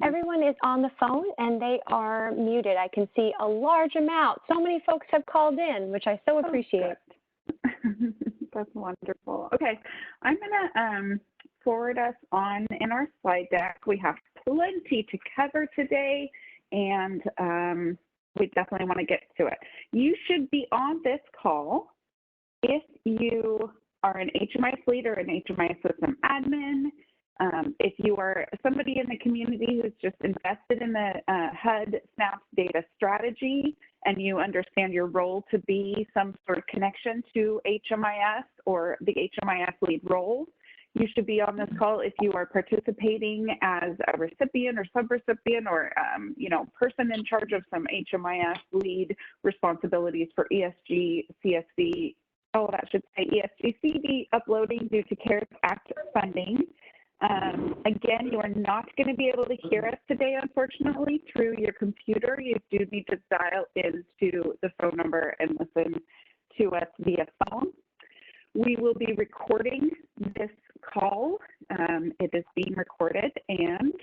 Everyone is on the phone and they are muted. I can see a large amount. So many folks have called in, which I so appreciate. That's wonderful. Okay, I'm going to forward us on in our slide deck. We have plenty to cover today, and we definitely want to get to it. You should be on this call if you are an HMIS lead or an HMIS system admin. If you are somebody in the community who's just invested in the HUD SNAPS data strategy and you understand your role to be some sort of connection to HMIS or the HMIS lead role, you should be on this call. If you are participating as a recipient or subrecipient or person in charge of some HMIS lead responsibilities for ESG, CSV, that should say ESG CV uploading due to CARES Act funding. Again, you are not going to be able to hear us today, unfortunately, through your computer. You do need to dial into the phone number and listen to us via phone. We will be recording this call. It is being recorded, and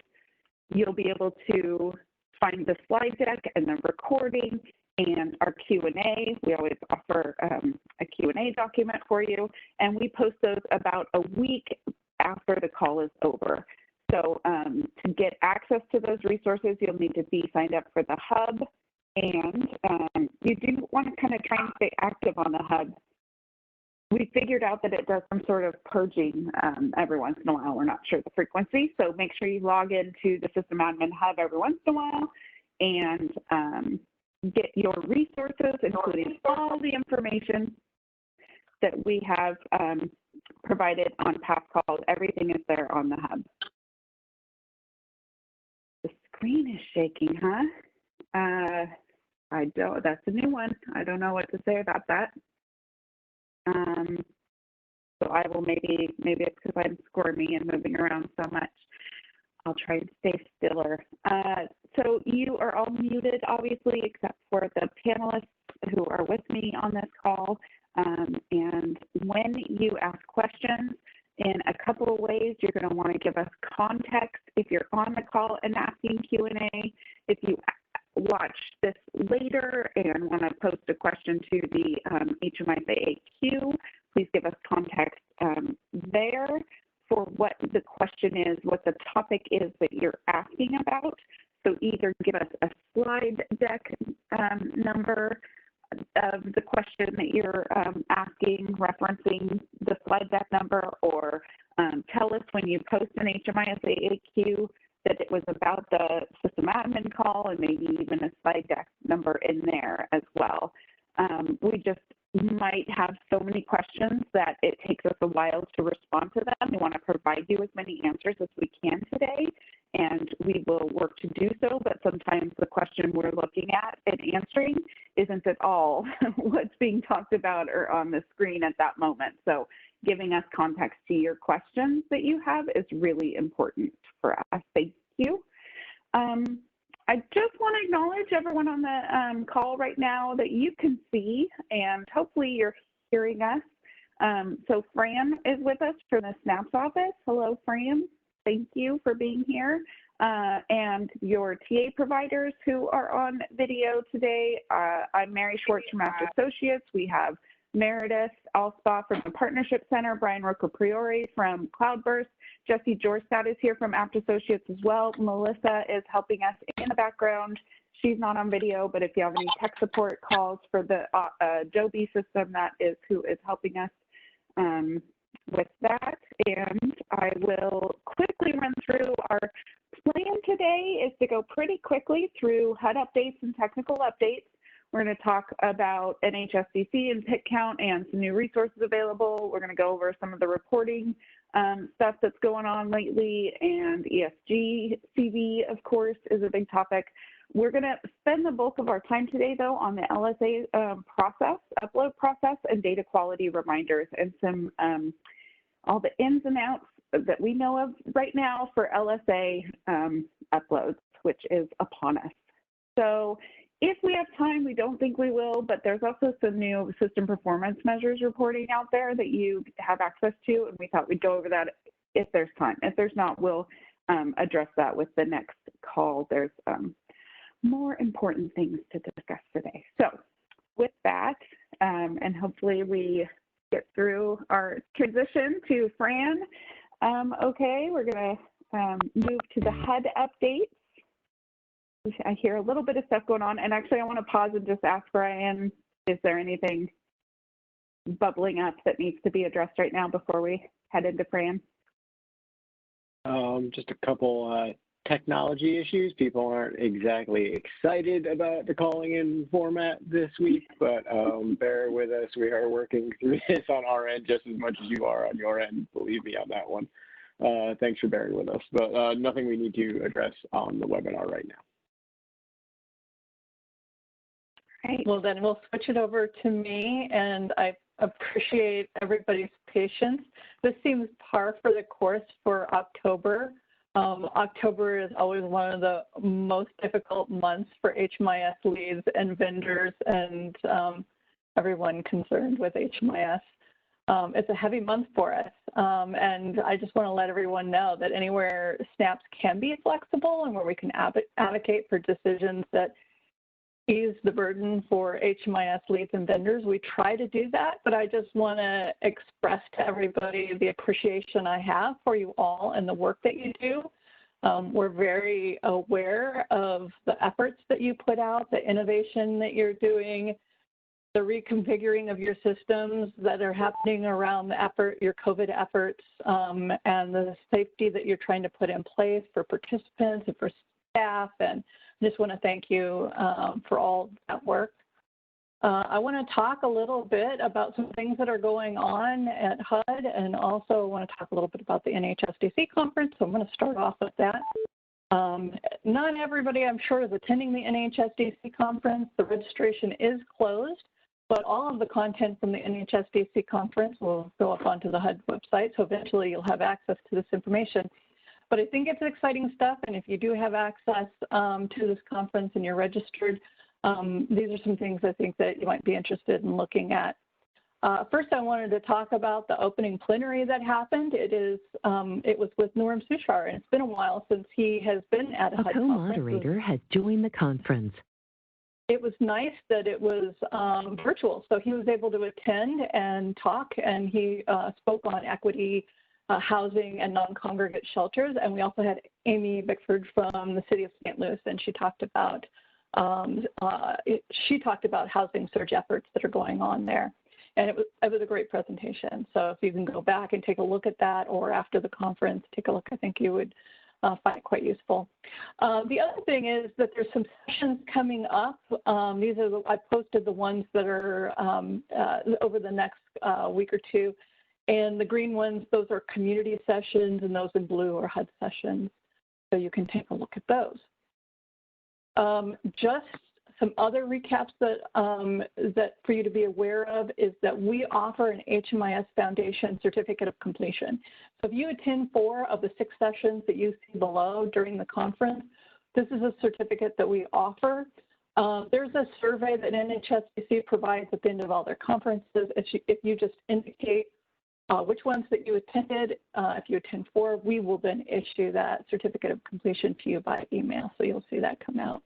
you'll be able to find the slide deck and the recording and our Q&A. We always offer a Q&A document for you, and we post those about a week after the call is over. So to get access to those resources, you'll need to be signed up for the Hub, and you do want to kind of try and stay active on the Hub. We figured out that it does some sort of purging every once in a while. We're not sure the frequency, so make sure you log into the System Admin Hub every once in a while and get your resources, including all the information that we have provided on past calls. Everything is there on the Hub. The screen is shaking, huh? That's a new one. I don't know what to say about that. So I will maybe it's because I'm squirmy and moving around so much. I'll try and stay stiller. So you are all muted, obviously, except for the panelists who are with me on this call. And when you ask questions, in a couple of ways, you're going to want to give us context if you're on the call and asking Q&A. If you watch this later and want to post a question to the HMIS AAQ, please give us context there for what the question is, what the topic is that you're asking about. So either give us a slide deck number of the question that you're asking, referencing the slide deck number, or tell us when you post an HMIS AAQ that it was about the system admin call, and maybe even a slide deck number in there as well. We just might have so many questions that it takes us a while to respond to them. We want to provide you as many answers as we can today, and we will work to do so, but sometimes the question we're looking at and answering isn't at all what's being talked about or on the screen at that moment. So giving us context to your questions that you have is really important for us. Thank you. I just want to acknowledge everyone on the call right now that you can see, and hopefully you're hearing us. So Fran is with us from the SNAPS office. Hello, Fran. Thank you for being here. And your TA providers who are on video today. I'm Mary Schwartz from Apt Associates. We have Meredith Alspa from the Partnership Center, Brian Roca-Priori from Cloudburst, Jesse Jorstad is here from Apt Associates as well. Melissa is helping us in the background. She's not on video, but if you have any tech support calls for the Joby system, that is who is helping us with that. And I will quickly run through our plan today is to go pretty quickly through HUD updates and technical updates. We're going to talk about NHSCC and PIC count and some new resources available. We're going to go over some of the reporting stuff that's going on lately, and ESG CV, of course, is a big topic. We're going to spend the bulk of our time today, though, on the LSA upload process, and data quality reminders, and some all the ins and outs that we know of right now for LSA uploads, which is upon us. So if we have time, we don't think we will, but there's also some new system performance measures reporting out there that you have access to, and we thought we'd go over that if there's time. If there's not, we'll address that with the next call. There's more important things to discuss today. So with that, and hopefully we get through our transition to Fran. Okay, we're going to move to the HUD updates. I hear a little bit of stuff going on, and actually I want to pause and just ask Brian, is there anything bubbling up that needs to be addressed right now before we head into Fran? Just a couple technology issues. People aren't exactly excited about the calling in format this week, but bear with us. We are working through this on our end just as much as you are on your end. Believe me on that one. Thanks for bearing with us, but nothing we need to address on the webinar right now. Right. Well, then we'll switch it over to me, and I appreciate everybody's patience. This seems par for the course for October. October is always one of the most difficult months for HMIS leads and vendors and everyone concerned with HMIS. It's a heavy month for us, and I just want to let everyone know that anywhere SNAPs can be flexible and where we can advocate for decisions that ease the burden for HMIS leads and vendors, we try to do that, but I just want to express to everybody the appreciation I have for you all and the work that you do. We're very aware of the efforts that you put out, the innovation that you're doing, the reconfiguring of your systems that are happening around the effort, your COVID efforts, and the safety that you're trying to put in place for participants and for staff. And just want to thank you for all that work. I want to talk a little bit about some things that are going on at HUD, and also want to talk a little bit about the NHSDC conference. So I'm going to start off with that. Not everybody, I'm sure, is attending the NHSDC conference. The registration is closed, but all of the content from the NHSDC conference will go up onto the HUD website. So eventually you'll have access to this information. But I think it's exciting stuff, and if you do have access to this conference and you're registered, these are some things I think that you might be interested in looking at. First, I wanted to talk about the opening plenary that happened. It was with Norm Suchar, and it's been a while since he has been at a HUD conference. A co-moderator has joined the conference. It was nice that it was virtual, so he was able to attend and talk, and he spoke on equity, housing, and non-congregate shelters. And we also had Amy Bickford from the city of St. Louis, and she talked about housing surge efforts that are going on there. And it was a great presentation. So if you can go back and take a look at that, or after the conference, take a look, I think you would find it quite useful. The other thing is that there's some sessions coming up. I posted the ones that are over the next week or two. And the green ones, those are community sessions, and those in blue are HUD sessions. So you can take a look at those. Just some other recaps that for you to be aware of is that we offer an HMIS Foundation Certificate of Completion. So if you attend 4 of the 6 sessions that you see below during the conference, this is a certificate that we offer. There's a survey that NHSDC provides at the end of all their conferences. If you just indicate which ones that you attended, if you attend 4, we will then issue that certificate of completion to you by email. So you'll see that come out.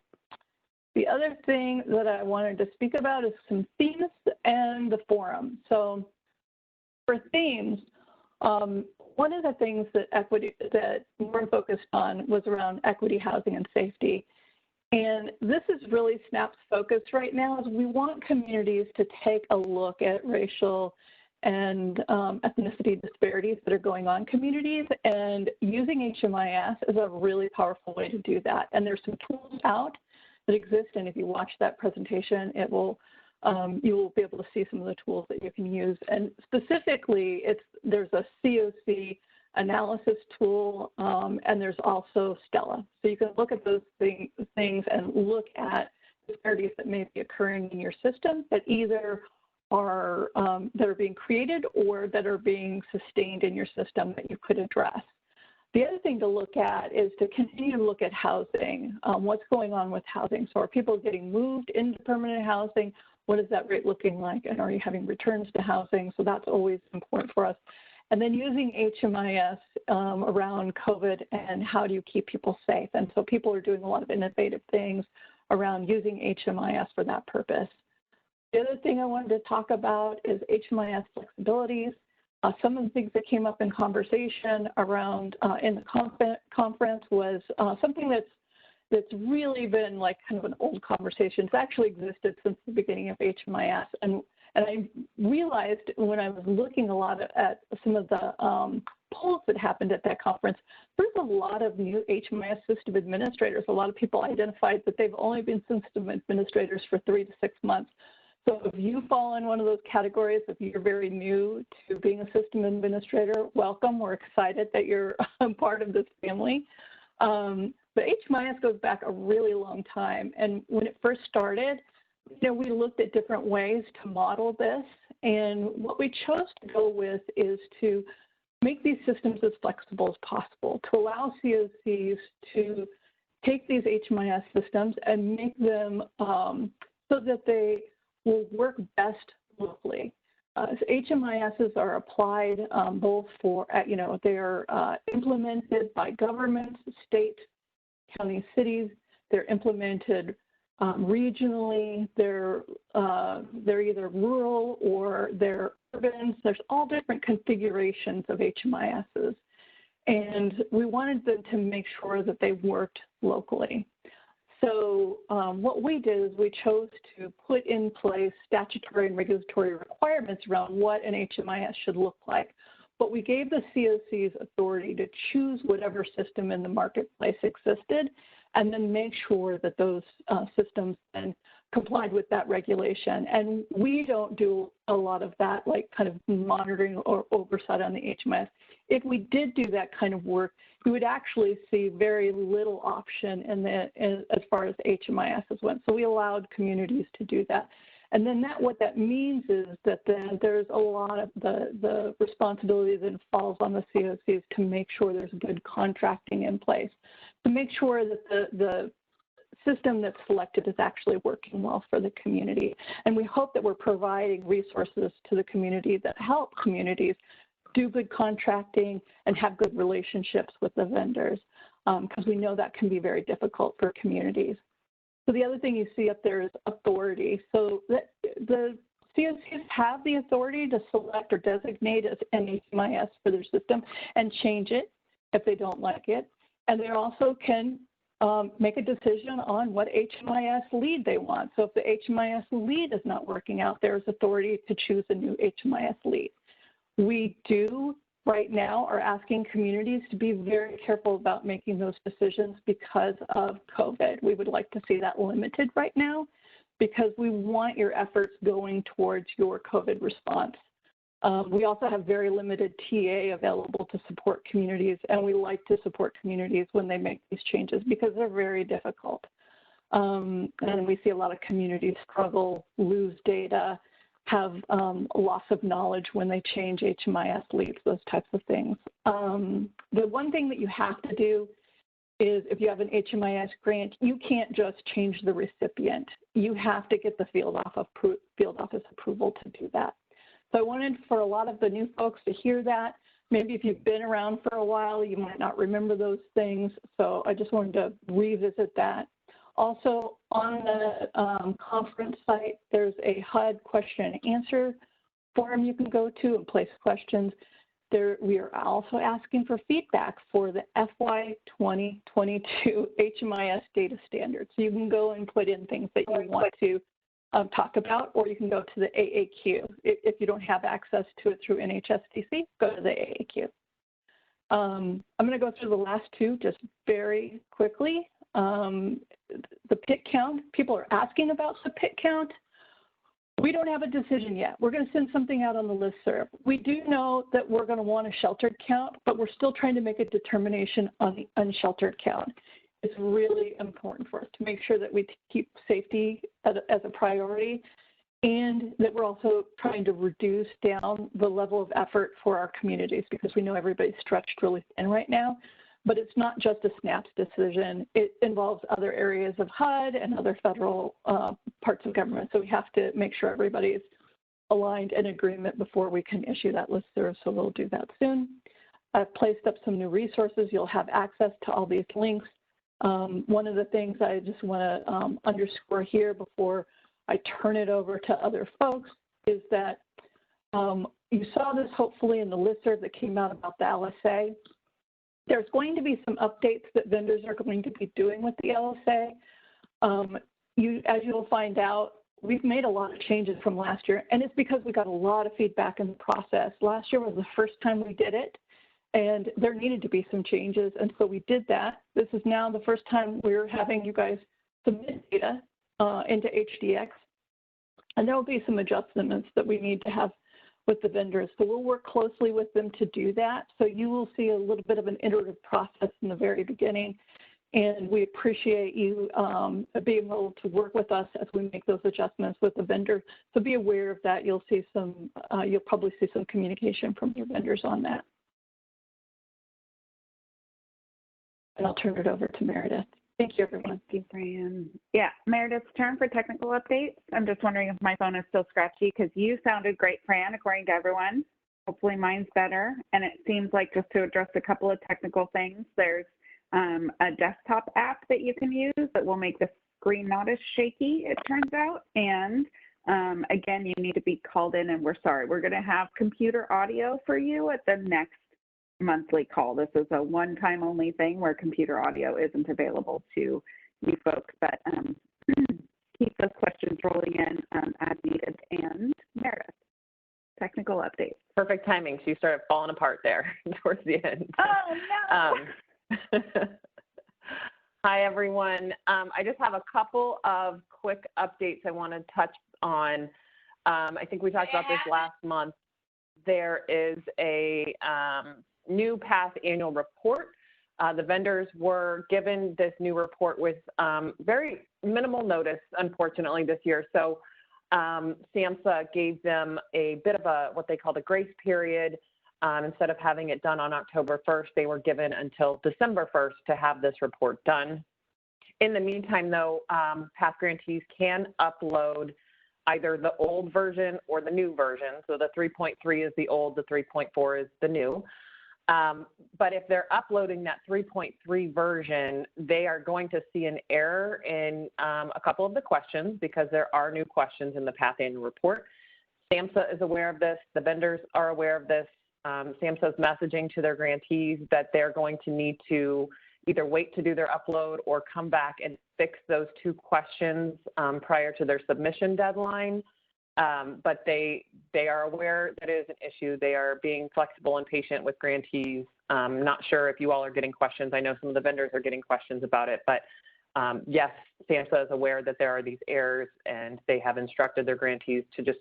The other thing that I wanted to speak about is some themes and the forum. So for themes, one of the things that we're focused on was around equity, housing, and safety. And this is really SNAP's focus right now, is we want communities to take a look at racial and ethnicity disparities that are going on in communities, and using HMIS is a really powerful way to do that. And there's some tools out that exist, and if you watch that presentation, it will you will be able to see some of the tools that you can use. And specifically, there's a COC analysis tool, and there's also Stella. So you can look at those things and look at disparities that may be occurring in your system that either are that are being created or that are being sustained in your system that you could address. The other thing to look at is to continue to look at housing. What's going on with housing? So are people getting moved into permanent housing? What is that rate looking like? And are you having returns to housing? So that's always important for us. and then using HMIS around COVID and how do you keep people safe. And so people are doing a lot of innovative things around using HMIS for that purpose. The other thing I wanted to talk about is HMIS flexibilities. Some of the things that came up in conversation around in the conference was something that's really been like kind of an old conversation. It's actually existed since the beginning of HMIS. And I realized when I was looking a lot at some of the polls that happened at that conference, there's a lot of new HMIS system administrators. A lot of people identified that they've only been system administrators for 3 to 6 months. So if you fall in one of those categories, if you're very new to being a system administrator, welcome. We're excited that you're part of this family. But HMIS goes back a really long time. And when it first started, we looked at different ways to model this. And what we chose to go with is to make these systems as flexible as possible, to allow COCs to take these HMIS systems and make them so that they will work best locally. HMISs are applied both for, they are implemented by governments, state, county, cities. They're implemented regionally. They're either rural or they're urban. There's all different configurations of HMISs. And we wanted them to make sure that they worked locally. So what we did is we chose to put in place statutory and regulatory requirements around what an HMIS should look like. But we gave the COCs authority to choose whatever system in the marketplace existed and then make sure that those systems then complied with that regulation. And we don't do a lot of that, like kind of monitoring or oversight on the HMIS. If we did do that kind of work, we would actually see very little option as far as HMISs went. So we allowed communities to do that. And then what that means is that then there's a lot of the responsibility that falls on the COCs to make sure there's good contracting in place, to make sure that the system that's selected is actually working well for the community. And we hope that we're providing resources to the community that help communities do good contracting and have good relationships with the vendors, because we know that can be very difficult for communities. So the other thing you see up there is authority. So the COCs have the authority to select or designate as an HMIS for their system and change it if they don't like it. And they also can make a decision on what HMIS lead they want. So if the HMIS lead is not working out, there's authority to choose a new HMIS lead. We right now are asking communities to be very careful about making those decisions because of COVID. We would like to see that limited right now because we want your efforts going towards your COVID response. We also have very limited TA available to support communities, and we like to support communities when they make these changes because they're very difficult. And we see a lot of communities struggle, lose data, have loss of knowledge when they change HMIS leads, those types of things. The one thing that you have to do is if you have an HMIS grant, you can't just change the recipient. You have to get the field office approval to do that. So I wanted for a lot of the new folks to hear that. Maybe if you've been around for a while, you might not remember those things. So I just wanted to revisit that. Also, on the conference site, there's a HUD question and answer forum you can go to and place questions. We are also asking for feedback for the FY 2022 HMIS data standards. So you can go and put in things that you want to talk about, or you can go to the AAQ. If you don't have access to it through NHSDC, go to the AAQ. I'm going to go through the last two just very quickly. The PIT count, people are asking about the PIT count. We don't have a decision yet. We're going to send something out on the listserv. We do know that we're going to want a sheltered count, but we're still trying to make a determination on the unsheltered count. It's really important for us to make sure that we keep safety as a priority and that we're also trying to reduce down the level of effort for our communities because we know everybody's stretched really thin right now. But it's not just a SNAPS decision. It involves other areas of HUD and other federal parts of government. So we have to make sure everybody's aligned in agreement before we can issue that listserv, so we'll do that soon. I've placed up some new resources. You'll have access to all these links. One of the things I just want to underscore here before I turn it over to other folks is that you saw this hopefully in the listserv that came out about the LSA. There's going to be some updates that vendors are going to be doing with the LSA. As you'll find out, we've made a lot of changes from last year, and it's because we got a lot of feedback in the process. Last year was the first time we did it, and there needed to be some changes, and so we did that. This is now the first time we're having you guys submit data into HDX, and there will be some adjustments that we need to have with the vendors. So we'll work closely with them to do that. So you will see a little bit of an iterative process in the very beginning. And we appreciate you being able to work with us as we make those adjustments with the vendor. So be aware of that. You'll see some, you'll probably see some communication from your vendors on that. And I'll turn it over to Meredith. Thank you, everyone. Thank you, Fran. Yeah, Meredith's turn for technical updates. I'm just wondering if my phone is still scratchy because you sounded great, Fran, according to everyone. Hopefully mine's better. And it seems like, just to address a couple of technical things, there's a desktop app that you can use that will make the screen not as shaky, it turns out. And again, you need to be called in, and we're sorry. We're going to have computer audio for you at the next monthly call. This is a one-time only thing where computer audio isn't available to you folks, but keep those questions rolling in as needed. And Meredith, technical updates. Perfect timing. So you started falling apart there towards the end. Oh, no. Hi, everyone. I just have a couple of quick updates I want to touch on. I think we talked about this last month. There is a new PATH annual report. The vendors were given this new report with very minimal notice, unfortunately, this year. So SAMHSA gave them a bit of a what they call the grace period. Instead of having it done on October 1st, they were given until December 1st to have this report done. In the meantime, though, PATH grantees can upload either the old version or the new version. So the 3.3 is the old, the 3.4 is the new. But if they're uploading that 3.3 version, they are going to see an error in a couple of the questions because there are new questions in the PATH annual report. SAMHSA is aware of this. The vendors are aware of this. SAMHSA is messaging to their grantees that they're going to need to either wait to do their upload or come back and fix those two questions prior to their submission deadline. But they are aware that it is an issue. They are being flexible and patient with grantees. Not sure if you all are getting questions. I know some of the vendors are getting questions about it, but yes, SAMHSA is aware that there are these errors, and they have instructed their grantees to just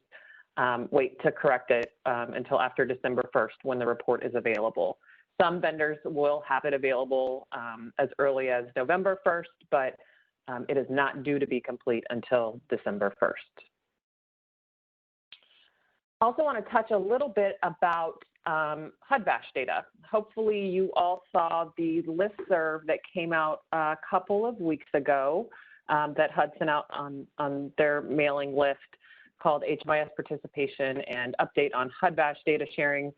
wait to correct it until after December 1st when the report is available. Some vendors will have it available as early as November 1st, but it is not due to be complete until December 1st. I also want to touch a little bit about HUD-VASH data. Hopefully you all saw the listserv that came out a couple of weeks ago that HUD sent out on their mailing list called HMIS Participation and Update on HUD-VASH Data Sharing.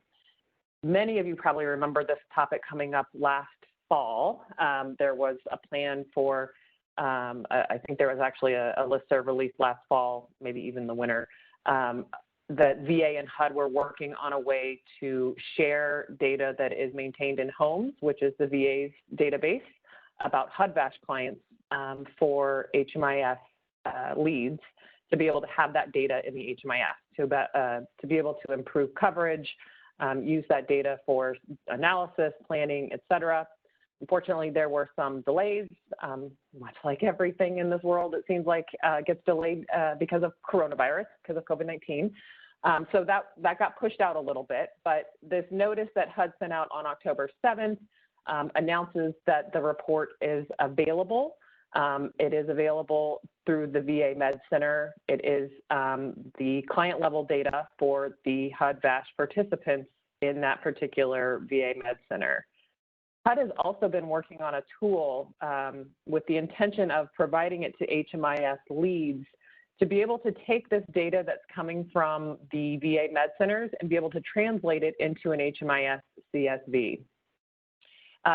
Many of you probably remember this topic coming up last fall. There was a plan for, I think there was actually a listserv released last fall, maybe even the winter, that VA and HUD were working on a way to share data that is maintained in homes, which is the VA's database, about HUD-VASH clients for HMIS leads, to be able to have that data in the HMIS, to be able to improve coverage, use that data for analysis, planning, et cetera. Unfortunately, there were some delays, much like everything in this world, it seems like gets delayed because of coronavirus, because of COVID-19. So that got pushed out a little bit, but this notice that HUD sent out on October 7th announces that the report is available. It is available through the VA Med Center. It is the client level data for the HUD-VASH participants in that particular VA Med Center. HUD has also been working on a tool with the intention of providing it to HMIS leads to be able to take this data that's coming from the VA med centers and be able to translate it into an HMIS CSV.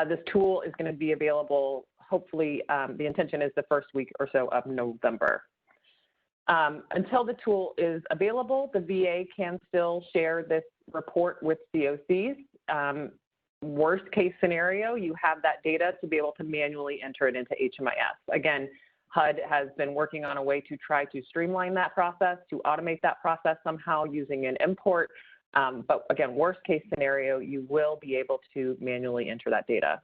This tool is going to be available, hopefully, the intention is the first week or so of November. Until the tool is available, the VA can still share this report with COCs. Worst case scenario, you have that data to be able to manually enter it into HMIS. Again, HUD has been working on a way to try to streamline that process, to automate that process somehow using an import. But again, worst case scenario, you will be able to manually enter that data.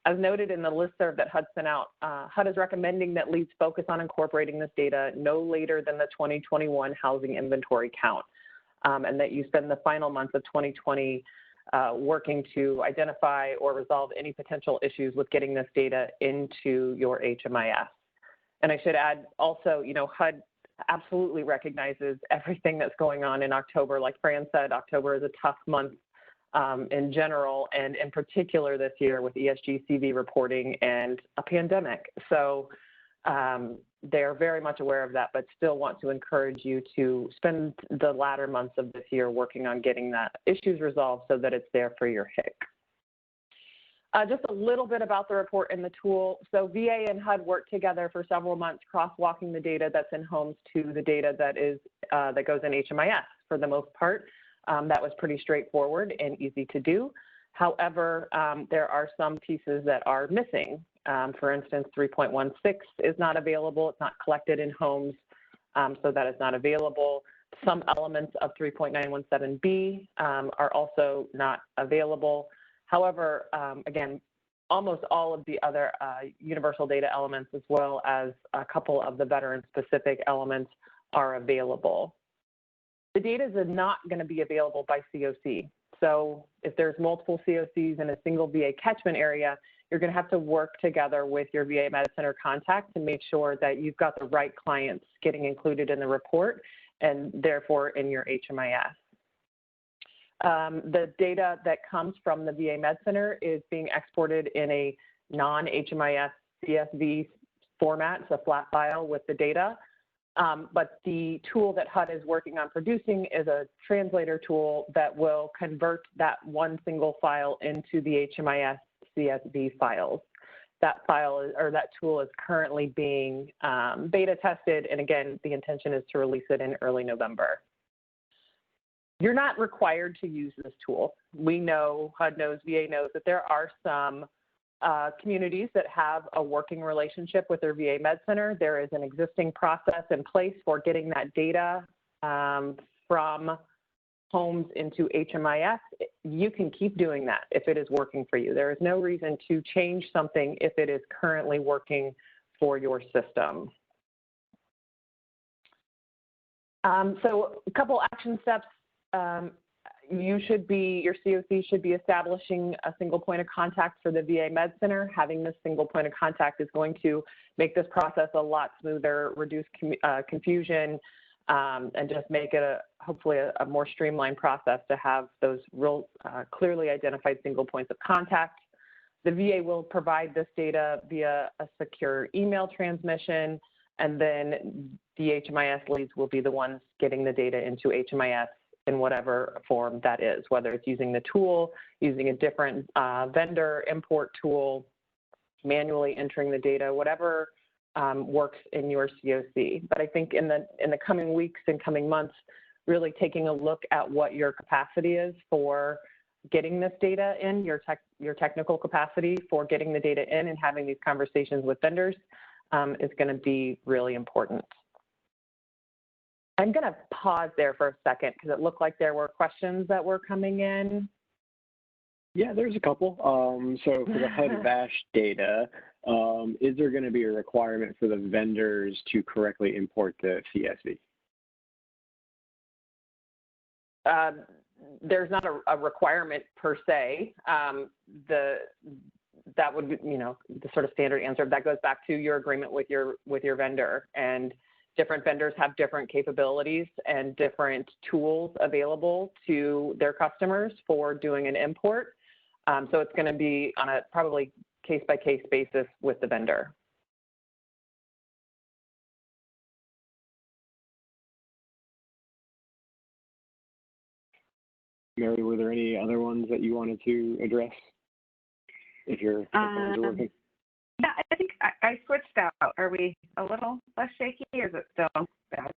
As noted in the listserv that HUD sent out, HUD is recommending that leads focus on incorporating this data no later than the 2021 housing inventory count, and that you spend the final months of 2020 working to identify or resolve any potential issues with getting this data into your HMIS. And I should add also, HUD absolutely recognizes everything that's going on in October. Like Fran said, October is a tough month in general, and in particular this year with ESG CV reporting and a pandemic. So they're very much aware of that, but still want to encourage you to spend the latter months of this year working on getting that issues resolved so that it's there for your HIC. Just a little bit about the report and the tool. So VA and HUD worked together for several months, crosswalking the data that's in homes to the data that is that goes in HMIS for the most part. That was pretty straightforward and easy to do. However, there are some pieces that are missing. For instance, 3.16 is not available. It's not collected in homes, so that is not available. Some elements of 3.917B are also not available. However, again, almost all of the other universal data elements, as well as a couple of the veteran-specific elements, are available. The data is not going to be available by COC. So if there's multiple COCs in a single VA catchment area, you're going to have to work together with your VA Med Center contact to make sure that you've got the right clients getting included in the report and therefore in your HMIS. The data that comes from the VA Med Center is being exported in a non-HMIS CSV format, it's a flat file with the data. But the tool that HUD is working on producing is a translator tool that will convert that one single file into the HMIS CSV files. That file or that tool is currently being beta tested, and again, the intention is to release it in early November. You're not required to use this tool. We know, HUD knows, VA knows that there are some communities that have a working relationship with their VA Med Center. There is an existing process in place for getting that data from homes into HMIS. You can keep doing that if it is working for you. There is no reason to change something if it is currently working for your system. So a couple action steps. Your COC should be establishing a single point of contact for the VA Med Center. Having this single point of contact is going to make this process a lot smoother, reduce confusion, and just make it hopefully a more streamlined process to have those real clearly identified single points of contact. The VA will provide this data via a secure email transmission, and then the HMIS leads will be the ones getting the data into HMIS in whatever form that is, whether it's using the tool, using a different vendor import tool, manually entering the data, whatever works in your COC. But I think in the coming weeks and coming months, really taking a look at what your capacity is for getting this data in, your technical capacity for getting the data in and having these conversations with vendors is going to be really important. I'm going to pause there for a second because it looked like there were questions that were coming in. Yeah, there's a couple. So for the HUD VASH data, is there going to be a requirement for the vendors to correctly import the CSV? There's not a requirement per se. That would be, the sort of standard answer. That goes back to your agreement with your vendor, and different vendors have different capabilities and different tools available to their customers for doing an import. So it's going to be on a probably case-by-case basis with the vendor. Mary, were there any other ones that you wanted to address? If your headphones are working. Yeah, I think I switched out. Are we a little less shaky, or is it still bad?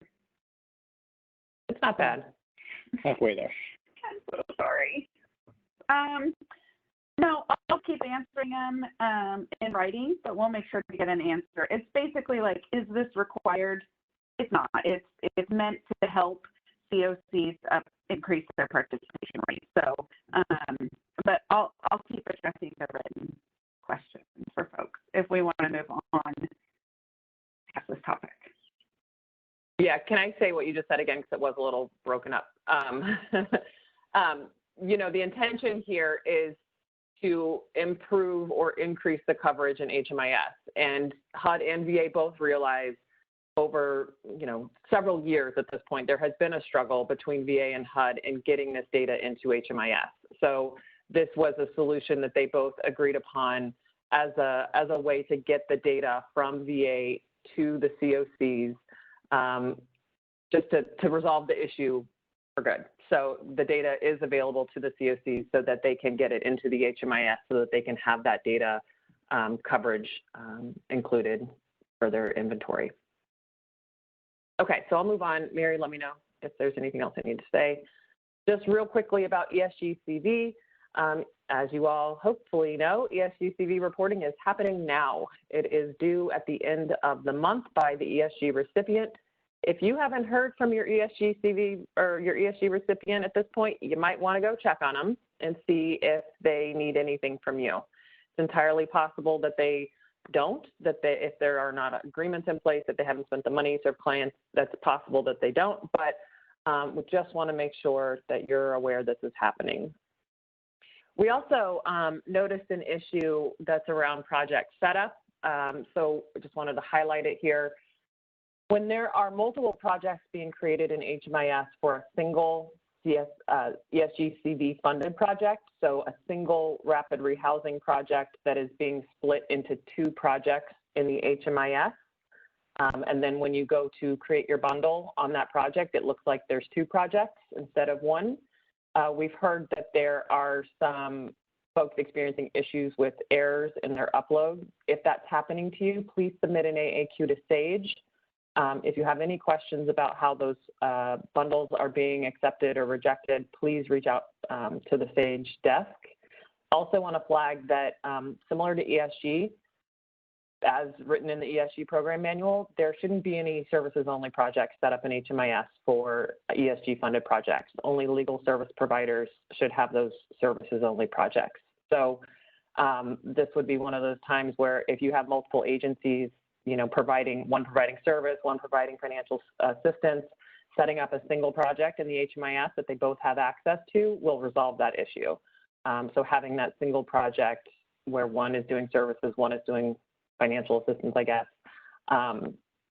It's not bad. Halfway there. I'm so sorry. No, I'll keep answering them in writing, but we'll make sure to get an answer. It's basically like, is this required? It's not. It's meant to help COCs increase their participation rate. So, but I'll keep addressing the written questions for folks if we want to move on past this topic. Yeah, can I say what you just said again, because it was a little broken up? You know, the intention here is to improve or increase the coverage in HMIS, and HUD and VA both realize over, you know, several years at this point, there has been a struggle between VA and HUD in getting this data into HMIS. So this was a solution that they both agreed upon as a way to get the data from VA to the COCs, just to resolve the issue for good. So the data is available to the COCs so that they can get it into the HMIS so that they can have that data coverage included for their inventory. Okay, so I'll move on. Mary, let me know if there's anything else I need to say. Just real quickly about ESG-CV. As you all hopefully know, ESG-CV reporting is happening now. It is due at the end of the month by the ESG recipient. If you haven't heard from your ESG-CV or your ESG recipient at this point, you might want to go check on them and see if they need anything from you. It's entirely possible that they don't, if there are not agreements in place, that they haven't spent the money to serve clients, that's possible that they don't, but we just want to make sure that you're aware this is happening. We also noticed an issue that's around project setup, so I just wanted to highlight it here. When there are multiple projects being created in HMIS for a single ESG-CV funded project, so a single rapid rehousing project that is being split into 2 projects in the HMIS, and then when you go to create your bundle on that project, it looks like there's 2 projects instead of 1. We've heard that there are some folks experiencing issues with errors in their upload. If that's happening to you, please submit an AAQ to SAGE. If you have any questions about how those bundles are being accepted or rejected, please reach out to the SAGE desk. Also want to flag that similar to ESG, as written in the ESG program manual, there shouldn't be any services-only projects set up in HMIS for ESG-funded projects. Only legal service providers should have those services-only projects. So this would be one of those times where if you have multiple agencies, you know, one providing service, one providing financial assistance, setting up a single project in the HMIS that they both have access to will resolve that issue. So having that single project where one is doing services, one is doing financial assistance, I guess,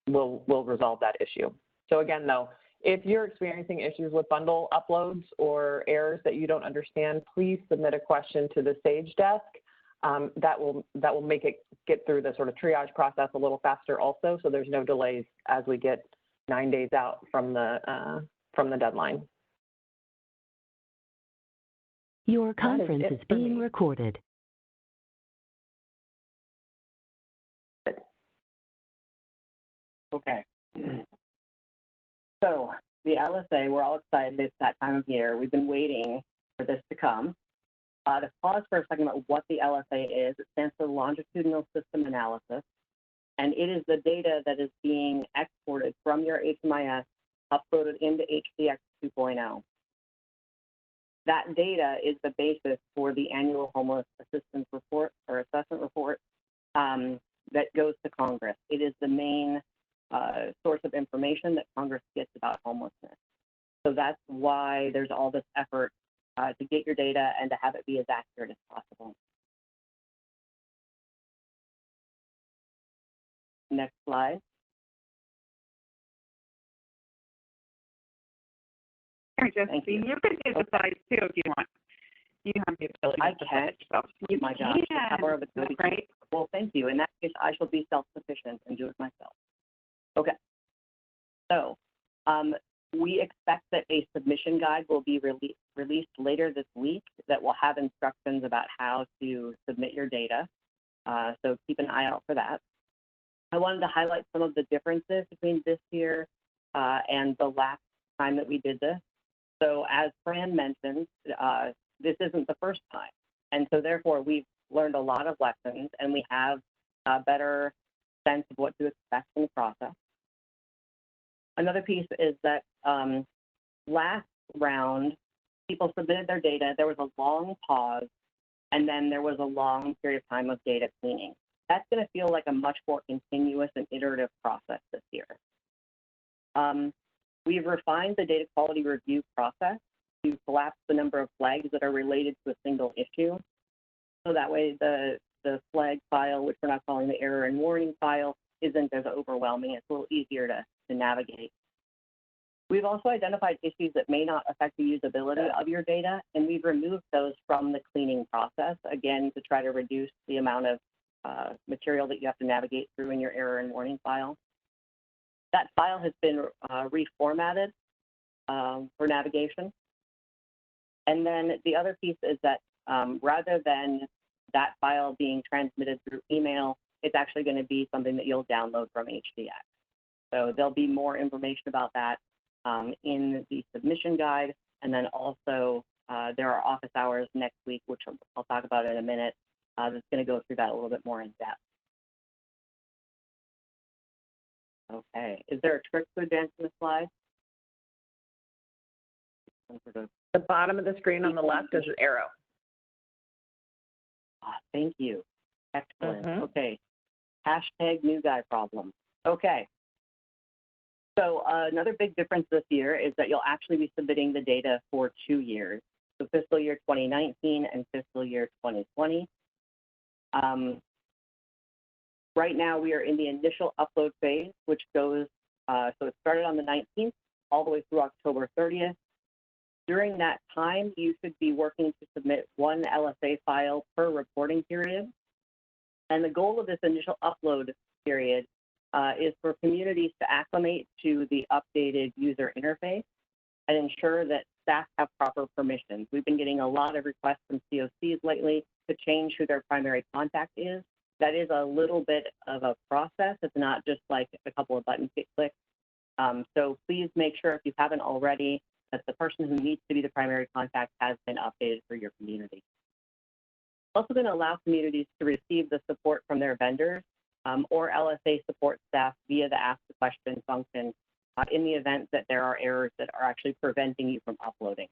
will resolve that issue. So again, though, if you're experiencing issues with bundle uploads or errors that you don't understand, please submit a question to the SAGE desk. That will make it get through the sort of triage process a little faster also, so there's no delays as we get 9 days out from the deadline. Your conference is being recorded. Okay. So the LSA, we're all excited. It's that time of year. We've been waiting for this to come. To pause for a second about what the LSA is, it stands for Longitudinal System Analysis, and it is the data that is being exported from your HMIS, uploaded into HCX 2.0. That data is the basis for the annual homeless assistance report or assessment report that goes to Congress. It is the main source of information that Congress gets about homelessness. So that's why there's all this effort to get your data and to have it be as accurate as possible. Next slide. Thank you. You can do the slides too if you want. You have the ability I can. You my gosh, the power of the code. Right. Well, thank you. In that case, I shall be self-sufficient and do it myself. Okay. So We expect that a submission guide will be released later this week that will have instructions about how to submit your data. So keep an eye out for that. I wanted to highlight some of the differences between this year and the last time that we did this. So as Fran mentioned, this isn't the first time. And so therefore we've learned a lot of lessons and we have a better sense of what to expect in the process. Another piece is that last round, people submitted their data, there was a long pause, and then there was a long period of time of data cleaning. That's going to feel like a much more continuous and iterative process this year. We've refined the data quality review process to collapse the number of flags that are related to a single issue. So that way the flag file, which we're not calling the error and warning file, isn't as overwhelming. It's a little easier to navigate. We've also identified issues that may not affect the usability of your data, and we've removed those from the cleaning process, again, to try to reduce the amount of material that you have to navigate through in your error and warning file. That file has been reformatted for navigation. And then the other piece is that rather than that file being transmitted through email, it's actually going to be something that you'll download from HDX. So there'll be more information about that in the submission guide. And then also there are office hours next week, which I'll talk about in a minute. That's going to go through that a little bit more in depth. Okay, is there a trick to advancing the slide? The bottom of the screen on the left is an arrow. Thank you. Excellent. Okay. Hashtag new guy problem. Okay. So another big difference this year is that you'll actually be submitting the data for 2 years. So fiscal year 2019 and fiscal year 2020. Right now we are in the initial upload phase, which goes, so it started on the 19th all the way through October 30th. During that time, you should be working to submit 1 LSA file per reporting period. And the goal of this initial upload period is for communities to acclimate to the updated user interface and ensure that staff have proper permissions. We've been getting a lot of requests from COCs lately to change who their primary contact is. That is a little bit of a process. It's not just like a couple of button clicks. So please make sure, if you haven't already, that the person who needs to be the primary contact has been updated for your community. It's also going to allow communities to receive the support from their vendors or LSA support staff via the Ask the Question function in the event that there are errors that are actually preventing you from uploading.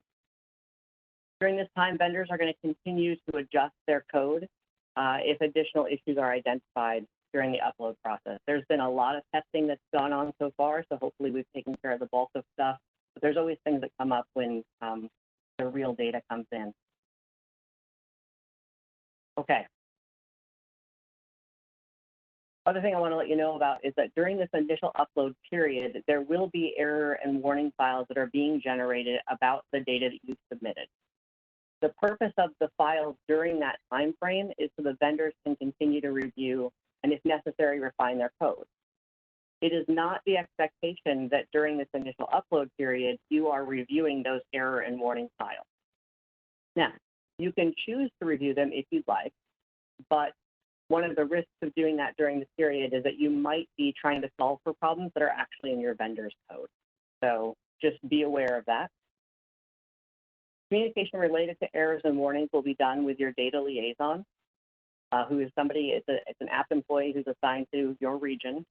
During this time, vendors are going to continue to adjust their code if additional issues are identified during the upload process. There's been a lot of testing that's gone on so far, so hopefully we've taken care of the bulk of stuff. But there's always things that come up when the real data comes in. Okay. Other thing I want to let you know about is that during this initial upload period, there will be error and warning files that are being generated about the data that you've submitted. The purpose of the files during that time frame is so the vendors can continue to review and, if necessary, refine their code. It is not the expectation that during this initial upload period, you are reviewing those error and warning files. Now, you can choose to review them if you'd like, but one of the risks of doing that during this period is that you might be trying to solve for problems that are actually in your vendor's code. So just be aware of that. Communication related to errors and warnings will be done with your data liaison, who is somebody, it's an app employee who's assigned to your region.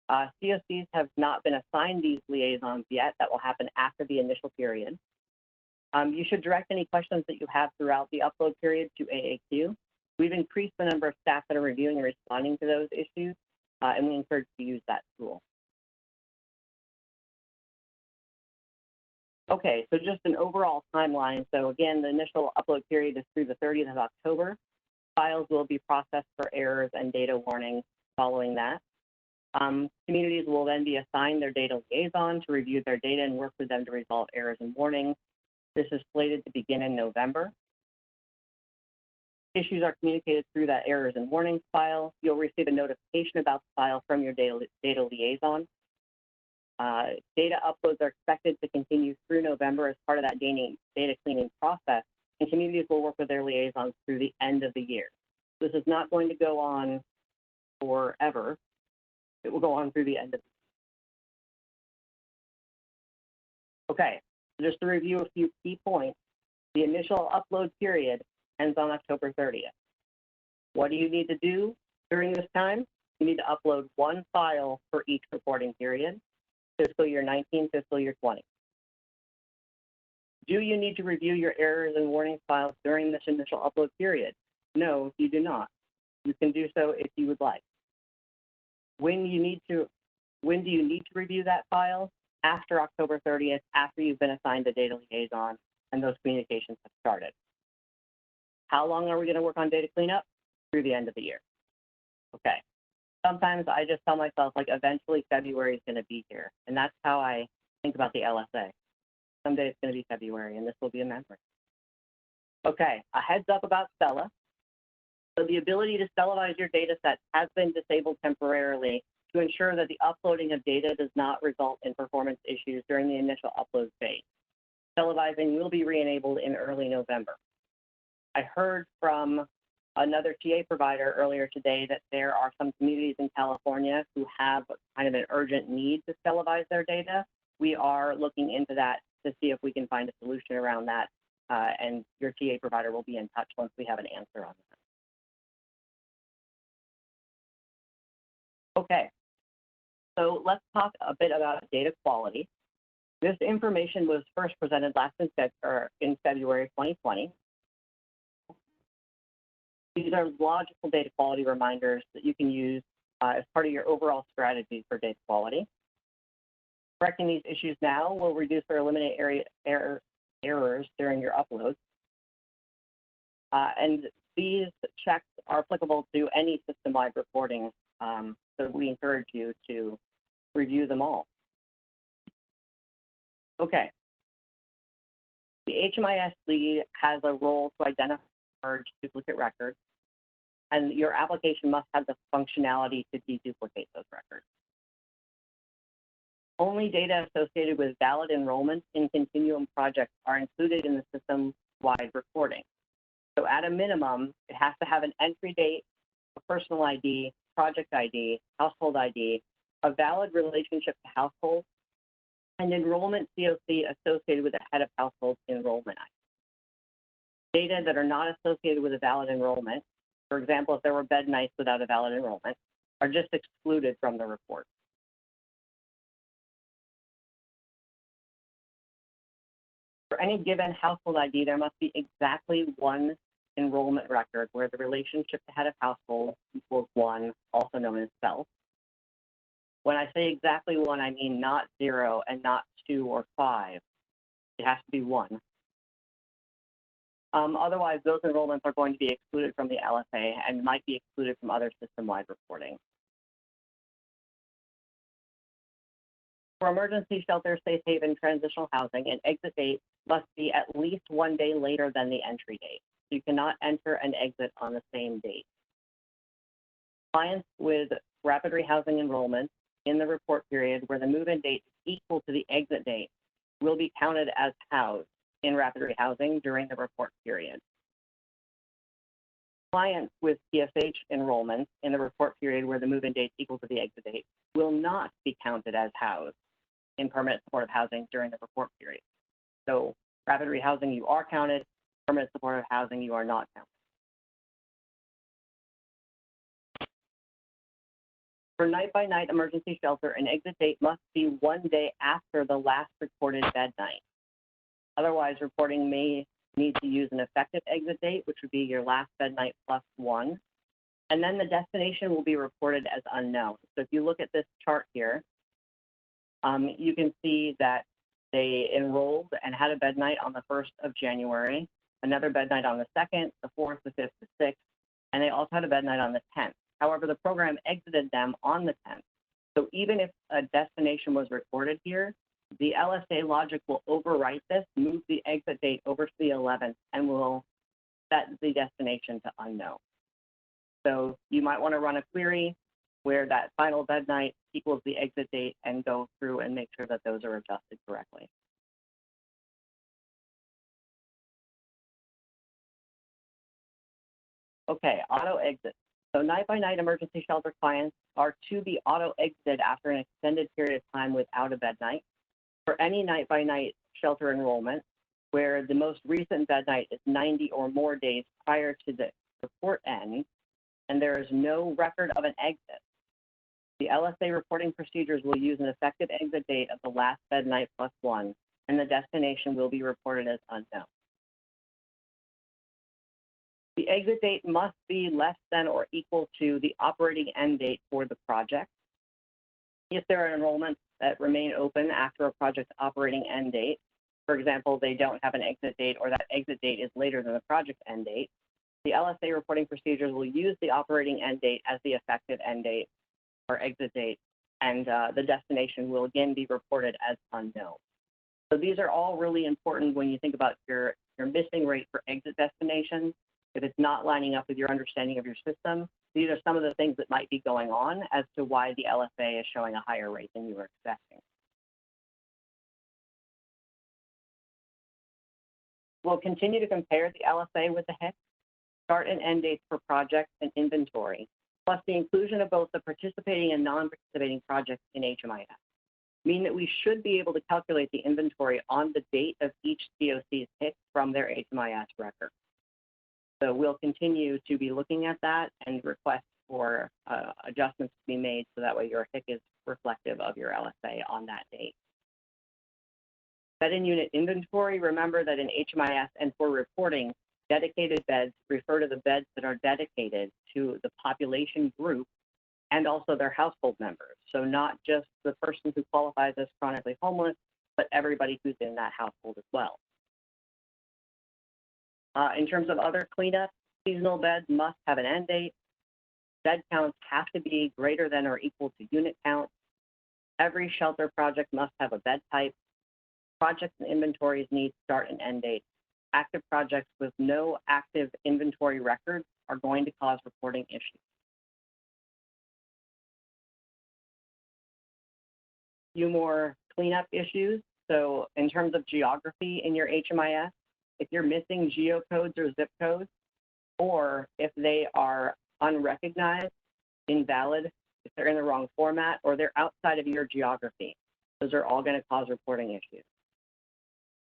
COCs have not been assigned these liaisons yet. That will happen after the initial period. You should direct any questions that you have throughout the upload period to AAQ. We've increased the number of staff that are reviewing and responding to those issues, and we encourage you to use that tool. Okay, so just an overall timeline. So again, the initial upload period is through the 30th of October. Files will be processed for errors and data warnings following that. Communities will then be assigned their data liaison to review their data and work with them to resolve errors and warnings. This is slated to begin in November. Issues are communicated through that errors and warnings file. You'll receive a notification about the file from your data liaison. Data uploads are expected to continue through November as part of that data cleaning process, and communities will work with their liaisons through the end of the year. This is not going to go on forever. It will go on through the end of the year. Okay, just to review a few key points, the initial upload period ends on October 30th. What do you need to do during this time? You need to upload one file for each reporting period, fiscal year 19, fiscal year 20. Do you need to review your errors and warning files during this initial upload period? No, you do not. You can do so if you would like. When do you need to review that file? After October 30th, after you've been assigned a data liaison and those communications have started. How long are we going to work on data cleanup? Through the end of the year. Okay. Sometimes I just tell myself, like, eventually February is going to be here. And that's how I think about the LSA. Someday it's going to be February, and this will be a memory. Okay, a heads up about Stella. So the ability to stellarize your data set has been disabled temporarily to ensure that the uploading of data does not result in performance issues during the initial upload phase. Stellavizing will be re-enabled in early November. I heard from another TA provider earlier today that there are some communities in California who have kind of an urgent need to stellarize their data. We are looking into that to see if we can find a solution around that, and your TA provider will be in touch once we have an answer on that. Okay, so let's talk a bit about data quality. This information was first presented in February 2020. These are logical data quality reminders that you can use as part of your overall strategy for data quality. Correcting these issues now will reduce or eliminate errors during your uploads. And these checks are applicable to any system-wide reporting, so we encourage you to review them all. Okay. The HMIS lead has a role to identify duplicate records, and your application must have the functionality to deduplicate those records. Only data associated with valid enrollment in continuum projects are included in the system-wide reporting. So at a minimum, it has to have an entry date, a personal ID, project ID, household ID, a valid relationship to household, and enrollment COC associated with the head of household enrollment ID. Data that are not associated with a valid enrollment, for example, if there were bed nights without a valid enrollment, are just excluded from the report. For any given household ID, there must be exactly one enrollment record where the relationship to head of household equals 1, also known as self. When I say exactly 1, I mean not 0 and not 2 or 5. It has to be 1. Otherwise, those enrollments are going to be excluded from the LSA and might be excluded from other system-wide reporting. For emergency shelter, safe haven, transitional housing, an exit date must be at least 1 day later than the entry date. You cannot enter and exit on the same date. Clients with rapid rehousing enrollments in the report period where the move-in date is equal to the exit date will be counted as housed in rapid rehousing during the report period. Clients with PSH enrollments in the report period where the move-in date is equal to the exit date will not be counted as housed in permanent supportive housing during the report period. So rapid rehousing, you are counted. Permanent supportive housing, you are not counted. For night-by-night emergency shelter, an exit date must be 1 day after the last reported bed night. Otherwise, reporting may need to use an effective exit date, which would be your last bed night plus 1. And then the destination will be reported as unknown. So if you look at this chart here, you can see that they enrolled and had a bed night on the 1st of January, another bed night on the 2nd, the 4th, the 5th, the 6th, and they also had a bed night on the 10th. However, the program exited them on the 10th. So even if a destination was recorded here, the LSA logic will overwrite this, move the exit date over to the 11th, and will set the destination to unknown. So you might want to run a query where that final bed night equals the exit date, and go through and make sure that those are adjusted correctly. Okay, auto exit. So night-by-night emergency shelter clients are to be auto exited after an extended period of time without a bed night. For any night-by-night shelter enrollment, where the most recent bed night is 90 or more days prior to the report end, and there is no record of an exit, the LSA reporting procedures will use an effective exit date of the last bed night plus one, and the destination will be reported as unknown. The exit date must be less than or equal to the operating end date for the project. If there are enrollments that remain open after a project's operating end date, for example, they don't have an exit date or that exit date is later than the project end date, the LSA reporting procedures will use the operating end date as the effective end date or exit date, and the destination will again be reported as unknown. So these are all really important when you think about your missing rate for exit destinations. If it's not lining up with your understanding of your system, these are some of the things that might be going on as to why the LSA is showing a higher rate than you were expecting. We'll continue to compare the LSA with the HIC, start and end dates for projects and inventory, plus the inclusion of both the participating and non-participating projects in HMIS, mean that we should be able to calculate the inventory on the date of each COC's HIC from their HMIS record. So we'll continue to be looking at that and request for adjustments to be made so that way your HIC is reflective of your LSA on that date. Bed and unit inventory, remember that in HMIS and for reporting, dedicated beds refer to the beds that are dedicated to the population group and also their household members. So not just the person who qualifies as chronically homeless, but everybody who's in that household as well. In terms of other cleanup, seasonal beds must have an end date. Bed counts have to be greater than or equal to unit count. Every shelter project must have a bed type. Projects and inventories need start and end dates. Active projects with no active inventory records are going to cause reporting issues. Few more cleanup issues. So in terms of geography in your HMIS, if you're missing geocodes or zip codes, or if they are unrecognized, invalid, if they're in the wrong format, or they're outside of your geography, those are all going to cause reporting issues.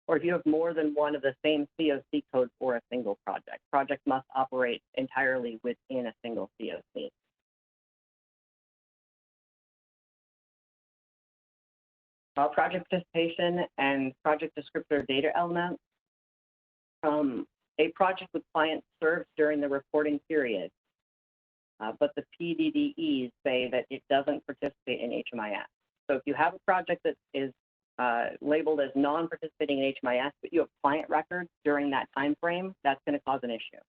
Or if you have more than one of the same COC code for a single project, projects must operate entirely within a single COC. Project participation and project descriptor data elements. A project with clients served during the reporting period, but the PDDEs say that it doesn't participate in HMIS. So if you have a project that is labeled as non-participating in HMIS, but you have client records during that time frame, that's going to cause an issue.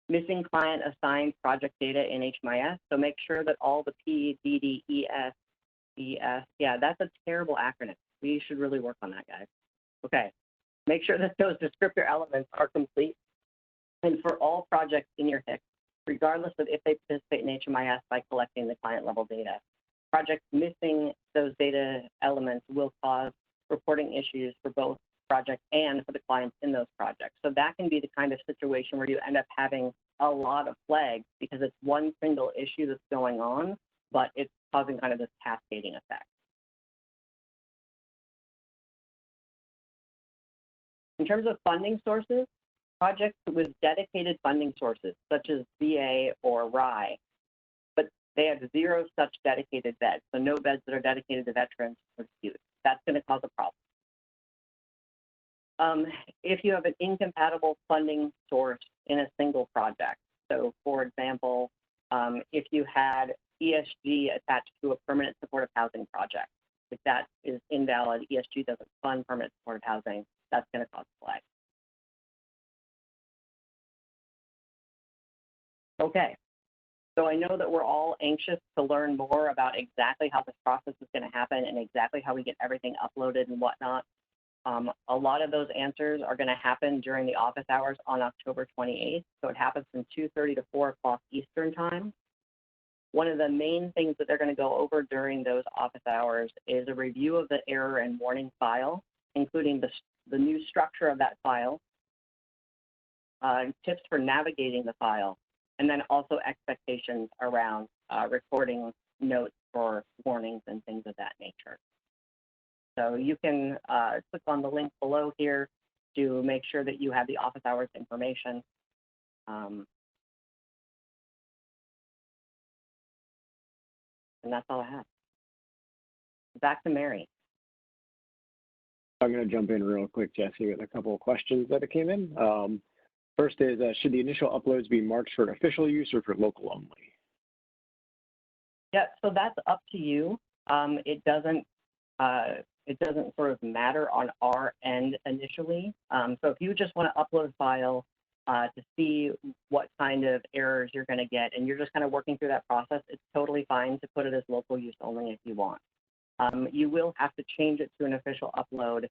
Missing client assigned project data in HMIS, so make sure that all the PDDES, yeah, that's a terrible acronym. We should really work on that, guys. Okay. Make sure that those descriptor elements are complete. And for all projects in your HIC, regardless of if they participate in HMIS by collecting the client level data, projects missing those data elements will cause reporting issues for both projects and for the clients in those projects. So that can be the kind of situation where you end up having a lot of flags because it's one single issue that's going on, but it's causing kind of this cascading effect. In terms of funding sources, projects with dedicated funding sources, such as VA or RI, but they have 0 such dedicated beds, so no beds that are dedicated to veterans or youth. That's going to cause a problem. If you have an incompatible funding source in a single project, so for example, if you had ESG attached to a permanent supportive housing project, if that is invalid, ESG doesn't fund permanent supportive housing, that's going to cause a flag. Okay, so I know that we're all anxious to learn more about exactly how this process is going to happen and exactly how we get everything uploaded and whatnot. A lot of those answers are going to happen during the office hours on October 28th. So it happens from 2:30 to 4 o'clock Eastern time. One of the main things that they're going to go over during those office hours is a review of the error and warning file, including the new structure of that file, tips for navigating the file, and then also expectations around recording notes for warnings and things of that nature. So you can click on the link below here to make sure that you have the office hours information. And that's all I have. Back to Mary. I'm going to jump in real quick, Jesse, with a couple of questions that came in. First is, should the initial uploads be marked for official use or for local only? Yeah, so that's up to you. It doesn't sort of matter on our end initially. So if you just want to upload a file to see what kind of errors you're going to get, and you're just kind of working through that process, it's totally fine to put it as local use only if you want. You will have to change it to an official upload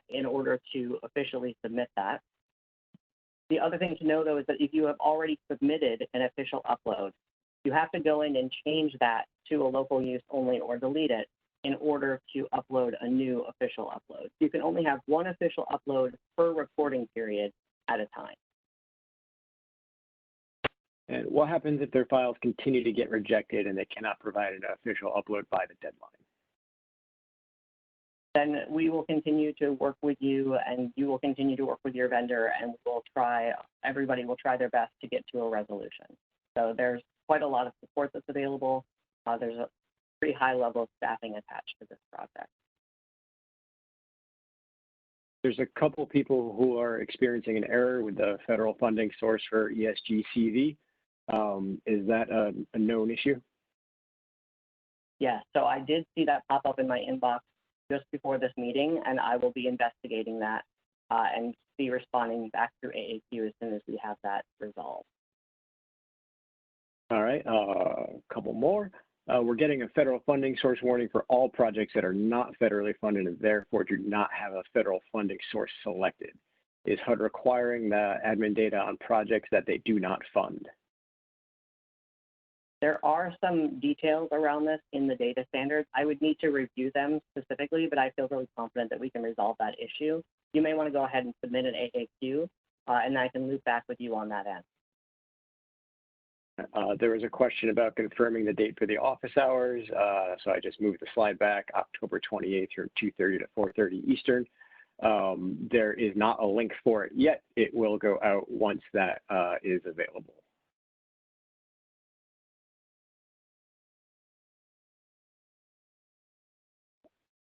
in order to officially submit that. The other thing to know, though, is that if you have already submitted an official upload, you have to go in and change that to a local use only or delete it in order to upload a new official upload. You can only have one official upload per recording period at a time. And what happens if their files continue to get rejected and they cannot provide an official upload by the deadline? Then we will continue to work with you, and you will continue to work with your vendor, and everybody will try their best to get to a resolution. So there's quite a lot of support that's available. There's a pretty high level of staffing attached to this project. There's a couple people who are experiencing an error with the federal funding source for ESG-CV. Is that a known issue? Yeah, so I did see that pop up in my inbox just before this meeting, and I will be investigating that and be responding back through AAQ as soon as we have that resolved. All right, a couple more. We're getting a federal funding source warning for all projects that are not federally funded and therefore do not have a federal funding source selected. Is HUD requiring the admin data on projects that they do not fund? There are some details around this in the data standards. I would need to review them specifically, but I feel really confident that we can resolve that issue. You may want to go ahead and submit an AAQ, and I can loop back with you on that end. There was a question about confirming the date for the office hours, so I just moved the slide back, October 28th from 2:30 to 4:30 Eastern. There is not a link for it yet. It will go out once that is available.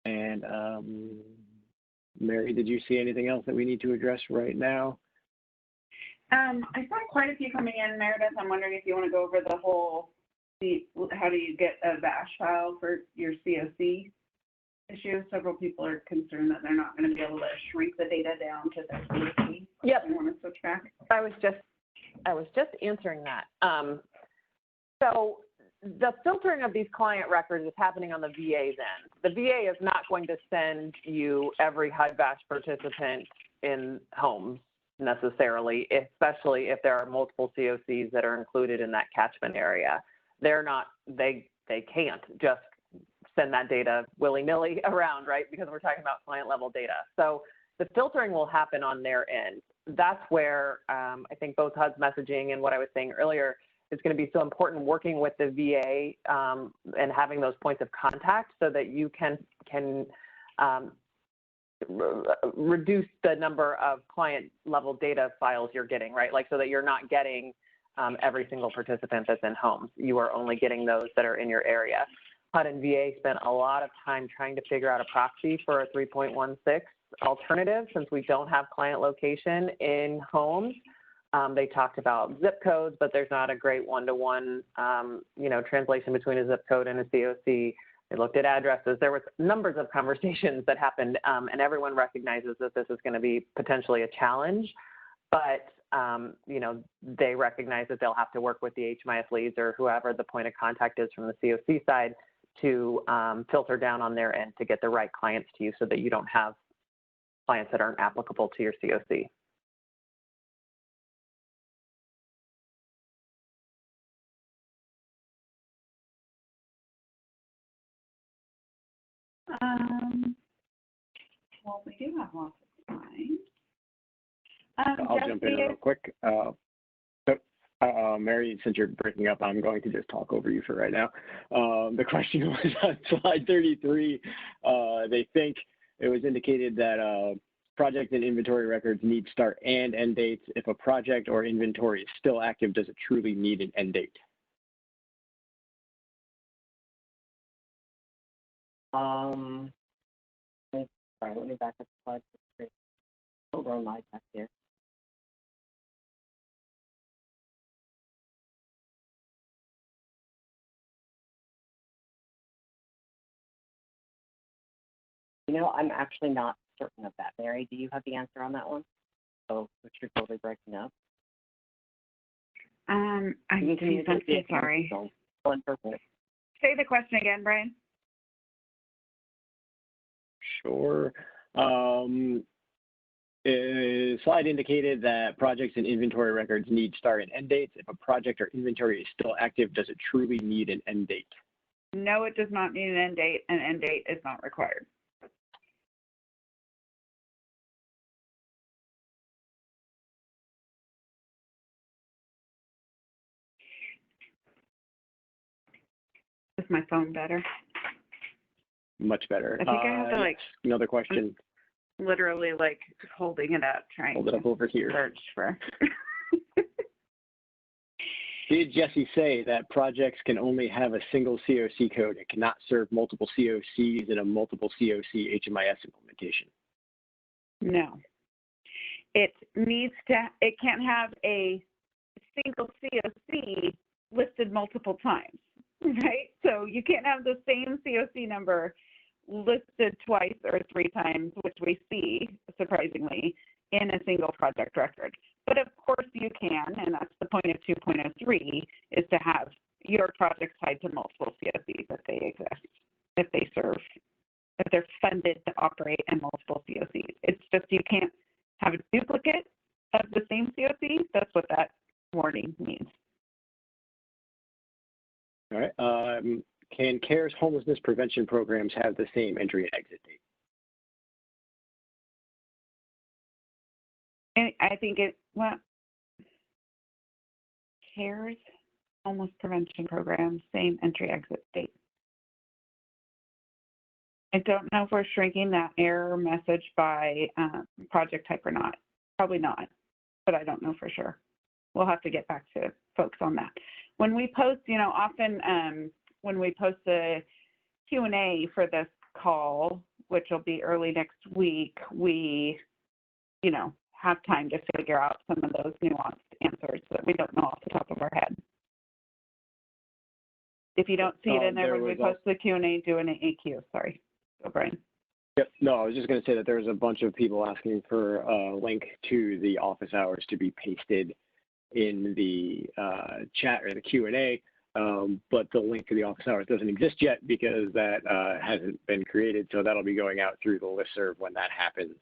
And Mary, did you see anything else that we need to address right now? I saw quite a few coming in, Meredith. I'm wondering if you want to go over the whole, how do you get a bash file for your COC issue? Several people are concerned that they're not going to be able to shrink the data down to their COC. Yep. They want to switch back. I was just answering that. So the filtering of these client records is happening on the VA's end. The VA is not going to send you every HUD bash participant in homes necessarily, especially if there are multiple COCs that are included in that catchment area. They're not, they can't just send that data willy-nilly around, right? Because we're talking about client level data. So the filtering will happen on their end. That's where I think both HUD's messaging and what I was saying earlier is going to be so important, working with the VA and having those points of contact so that you can reduce the number of client level data files you're getting, right? Like so that you're not getting every single participant that's in homes. You are only getting those that are in your area. HUD and VA spent a lot of time trying to figure out a proxy for a 3.16 alternative since we don't have client location in homes. They talked about zip codes, but there's not a great one-to-one, translation between a zip code and a COC. They looked at addresses. There was numbers of conversations that happened, and everyone recognizes that this is going to be potentially a challenge. But, they recognize that they'll have to work with the HMIS leads or whoever the point of contact is from the COC side to filter down on their end to get the right clients to you so that you don't have clients that aren't applicable to your COC. Well, we do have lots of time. I'll jump in real quick. Mary, since you're breaking up, I'm going to just talk over you for right now. The question was on slide 33. They think it was indicated that project and inventory records need start and end dates. If a project or inventory is still active, does it truly need an end date? Sorry, let me back up the slide. Over on my deck here. You know, I'm actually not certain of that. Mary, do you have the answer on that one? Oh, which you're totally breaking up. I'm so sorry. On purpose. Say the question again, Brian. Sure. Slide indicated that projects and inventory records need start and end dates. If a project or inventory is still active, does it truly need an end date? No, it does not need an end date. An end date is not required. Is my phone better? Much better. I think I have to another question. Literally holding it up, trying Hold it up over here. Search for. Did Jesse say that projects can only have a single COC code and cannot serve multiple COCs in a multiple COC HMIS implementation? No. It can't have a single COC listed multiple times, right? So you can't have the same COC number listed twice or three times, which we see, surprisingly, in a single project record. But of course you can, and that's the point of 2.03, is to have your projects tied to multiple COCs if they exist, if they're funded to operate in multiple COCs. It's just you can't have a duplicate of the same COC. That's what that warning means. All right. Can CARES homelessness prevention programs have the same entry and exit date? And I think CARES homeless prevention program, same entry exit date. I don't know if we're shrinking that error message by project type or not. Probably not, but I don't know for sure. We'll have to get back to folks on that. When we post, often when we post the Q&A for this call, which will be early next week, we, have time to figure out some of those nuanced answers that we don't know off the top of our head. If you don't see it in there when we post the Q&A, do an AQ. Sorry. Go, Brian. Yep. No, I was just going to say that there's a bunch of people asking for a link to the office hours to be pasted in the chat or the Q&A, but the link to the office hours doesn't exist yet because that hasn't been created, so that'll be going out through the listserv when that happens.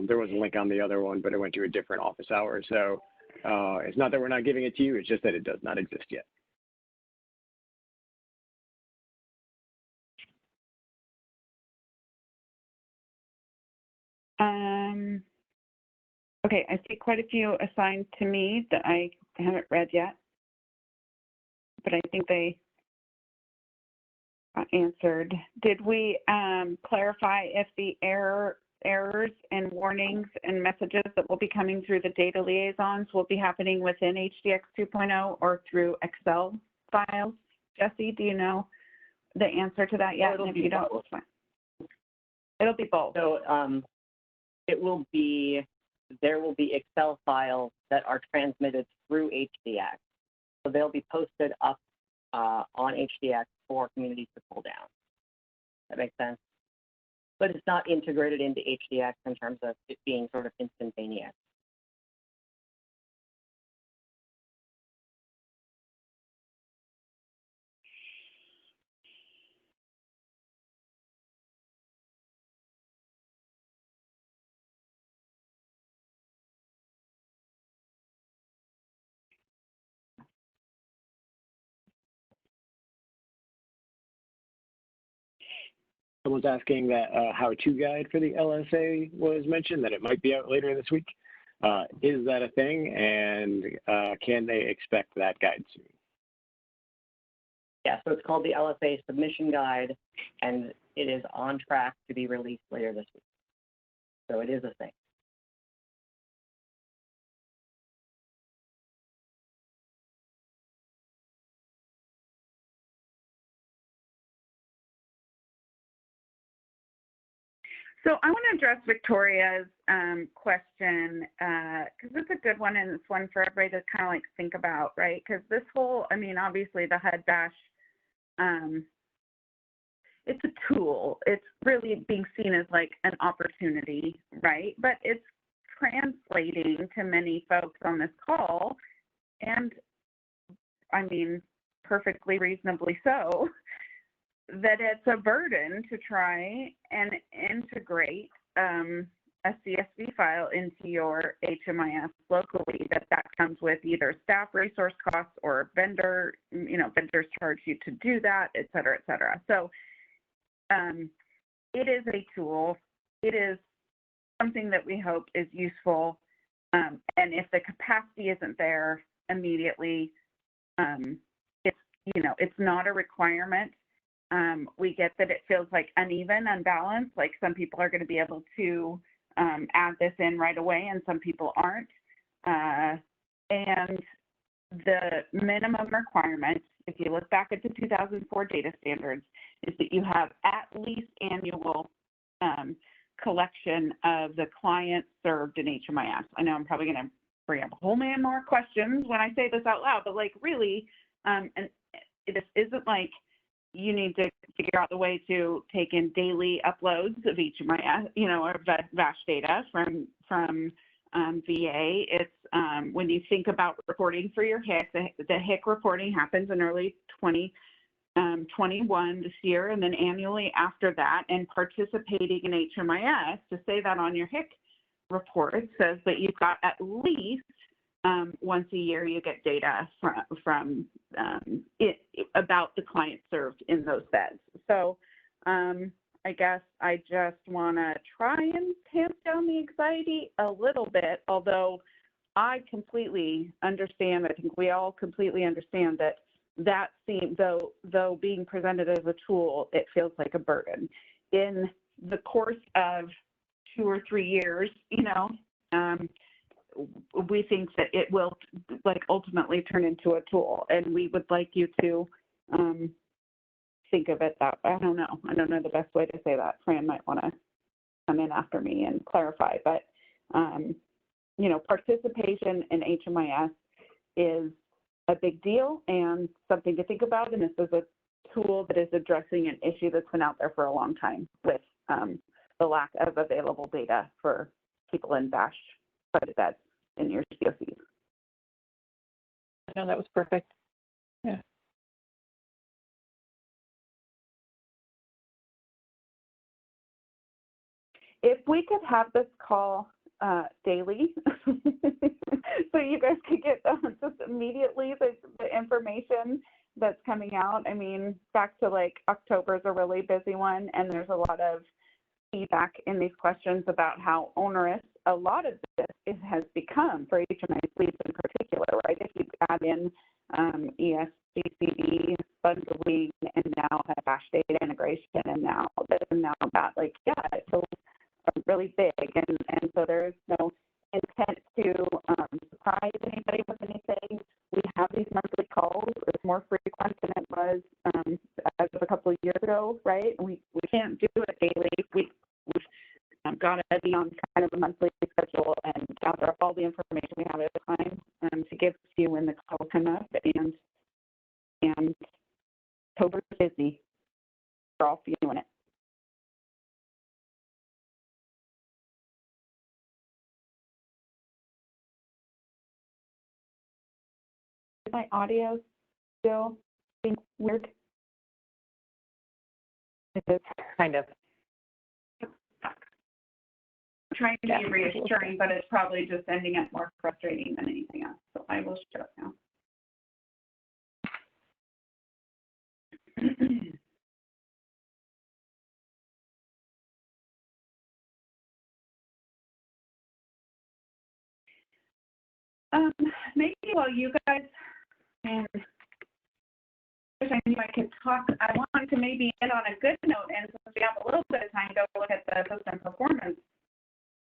There was a link on the other one, but it went to a different office hour, so it's not that we're not giving it to you, it's just that it does not exist yet. Okay, I see quite a few assigned to me that I haven't read yet, but I think they got answered. Did we clarify if the errors and warnings and messages that will be coming through the data liaisons will be happening within HDX 2.0 or through Excel files? Jesse, do you know the answer to that yet? It'll and be if you don't, both. It'll be both. So there will be Excel files that are transmitted through HDX. So they'll be posted up on HDX for communities to pull down. That makes sense? But it's not integrated into HDX in terms of it being sort of instantaneous. Someone's asking that how-to guide for the LSA was mentioned, that it might be out later this week. Is that a thing, and can they expect that guide soon? Yeah, so it's called the LSA Submission Guide, and it is on track to be released later this week. So it is a thing. So I want to address Victoria's question because it's a good one, and it's one for everybody to kind of like think about, right? Because this whole, I mean, obviously the HUD Bash, it's a tool. It's really being seen as like an opportunity, right? But it's translating to many folks on this call, and I mean, perfectly reasonably so, that it's a burden to try and integrate a CSV file into your HMIS locally, that comes with either staff resource costs or vendor, vendors charge you to do that, et cetera, et cetera. So it is a tool. It is something that we hope is useful. And if the capacity isn't there immediately, it's not a requirement. We get that it feels like uneven, unbalanced, like some people are going to be able to add this in right away and some people aren't. And the minimum requirement, if you look back at the 2004 data standards, is that you have at least annual collection of the clients served in HMIS. I know I'm probably going to bring up a whole man more questions when I say this out loud, but like really, and this isn't like you need to figure out the way to take in daily uploads of HMIS, or VASH data from VA. It's when you think about reporting for your HIC, the HIC reporting happens in early 2021 this year, and then annually after that, and participating in HMIS, to say that on your HIC report says that you've got at least once a year you get data from about the client served in those beds. So I guess I just want to try and tamp down the anxiety a little bit, although I completely understand, I think we all completely understand that seems, though being presented as a tool, it feels like a burden. In the course of 2 or 3 years, we think that it will ultimately turn into a tool, and we would like you to think of it that way. I don't know the best way to say that. Fran might want to come in after me and clarify, but participation in HMIS is a big deal and something to think about, and this is a tool that is addressing an issue that's been out there for a long time with the lack of available data for people in VASH beds in your COCs. No, that was perfect. Yeah. If we could have this call daily, so you guys could get just immediately the information that's coming out. I mean, back to October is a really busy one, and there's a lot of feedback in these questions about how onerous a lot of this has become for HMIS leads in particular, right? If you add in ESGCD bundling and now have VASH data integration and now this and now that, it feels really big. And so there's no intent to surprise anybody with anything. We have these monthly calls. It's more frequent than it was as of a couple of years ago, right? We can't do it daily. We've got to be on kind of a monthly schedule and gather up all the information we have at a time to give to you when the calls come up. And October's busy. We're all feeling it. Is my audio still being weird? It is. Kind of. Trying to be reassuring, but it's probably just ending up more frustrating than anything else. So I will shut up now. Maybe while you guys, and I wish I knew I could talk, I wanted to maybe end on a good note, and since we have a little bit of time, go look at the system performance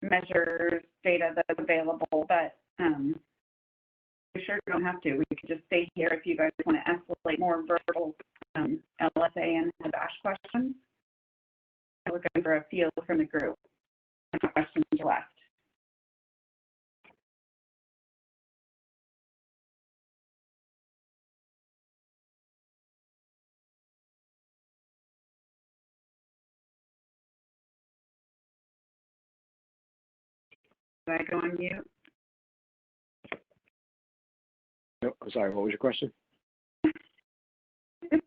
measures data that's available, but we sure don't have to. We could just stay here if you guys want to escalate more verbal LSA and BASH questions. I'm looking for a feel from the group. No questions left. Did I go on mute? No, I'm sorry, what was your question? Should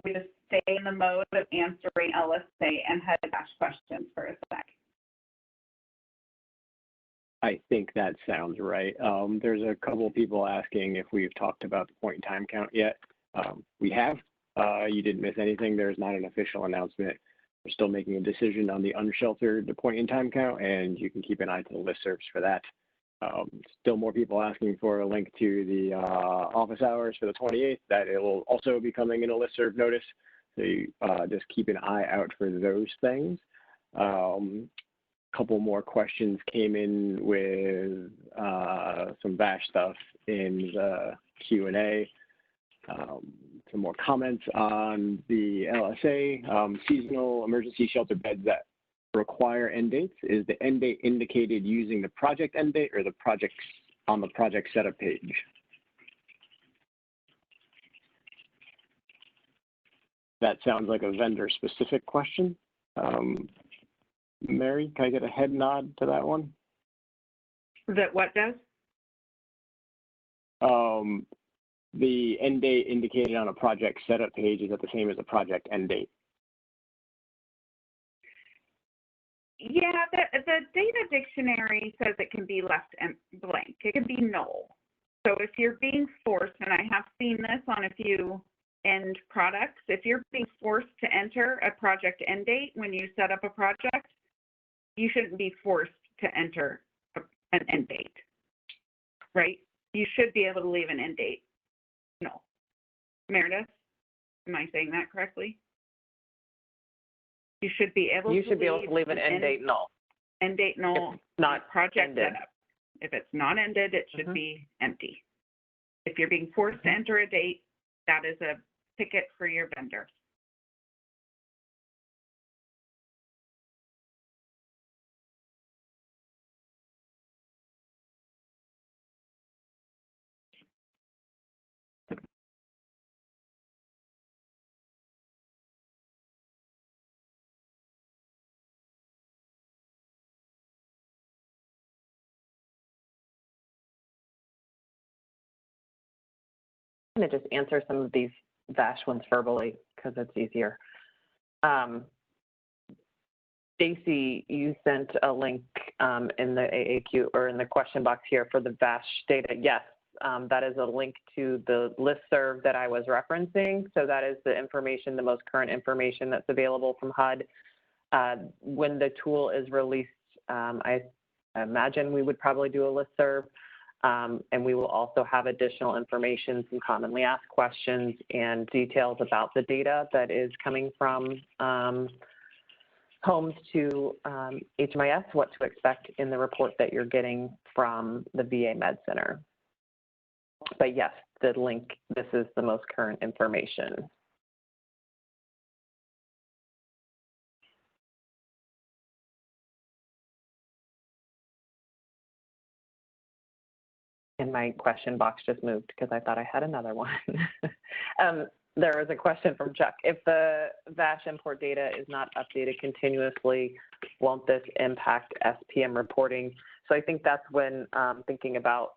we just stay in the mode of answering LSA and head BASH questions for a sec? I think that sounds right. There's a couple of people asking if we've talked about the point in time count yet. We have. You didn't miss anything. There's not an official announcement. We're still making a decision on the unsheltered point in time count, and you can keep an eye to the listservs for that. Still more people asking for a link to the office hours for the 28th. That it will also be coming in a listserv notice. So you just keep an eye out for those things. Couple more questions came in with some BASH stuff in the Q&A. Some more comments on the LSA, seasonal emergency shelter beds that require end dates. Is the end date indicated using the project end date or the project on the project setup page? That sounds like a vendor specific question. Mary, can I get a head nod to that one? That what does? The end date indicated on a project setup page, is that the same as a project end date? Yeah, the data dictionary says it can be left blank. It can be null. So if you're being forced, and I have seen this on a few end products, if you're being forced to enter a project end date when you set up a project, you shouldn't be forced to enter an end date, right? You should be able to leave an end date. No. Meredith, am I saying that correctly? You should be able to leave an end date null. End date null, not project ended. setup. If it's not ended, it should be empty. If you're being forced to enter a date, that is a ticket for your vendor. I'm going to just answer some of these VASH ones verbally because it's easier. Stacy, you sent a link in the AAQ or in the question box here for the VASH data. Yes, that is a link to the listserv that I was referencing. So that is the information, the most current information that's available from HUD. When the tool is released, I imagine we would probably do a listserv. And we will also have additional information, some commonly asked questions and details about the data that is coming from homes to HMIS, what to expect in the report that you're getting from the VA Med Center. But yes, the link, this is the most current information. And my question box just moved because I thought I had another one. There was a question from Chuck. If the VASH import data is not updated continuously, won't this impact SPM reporting? So I think that's when thinking about,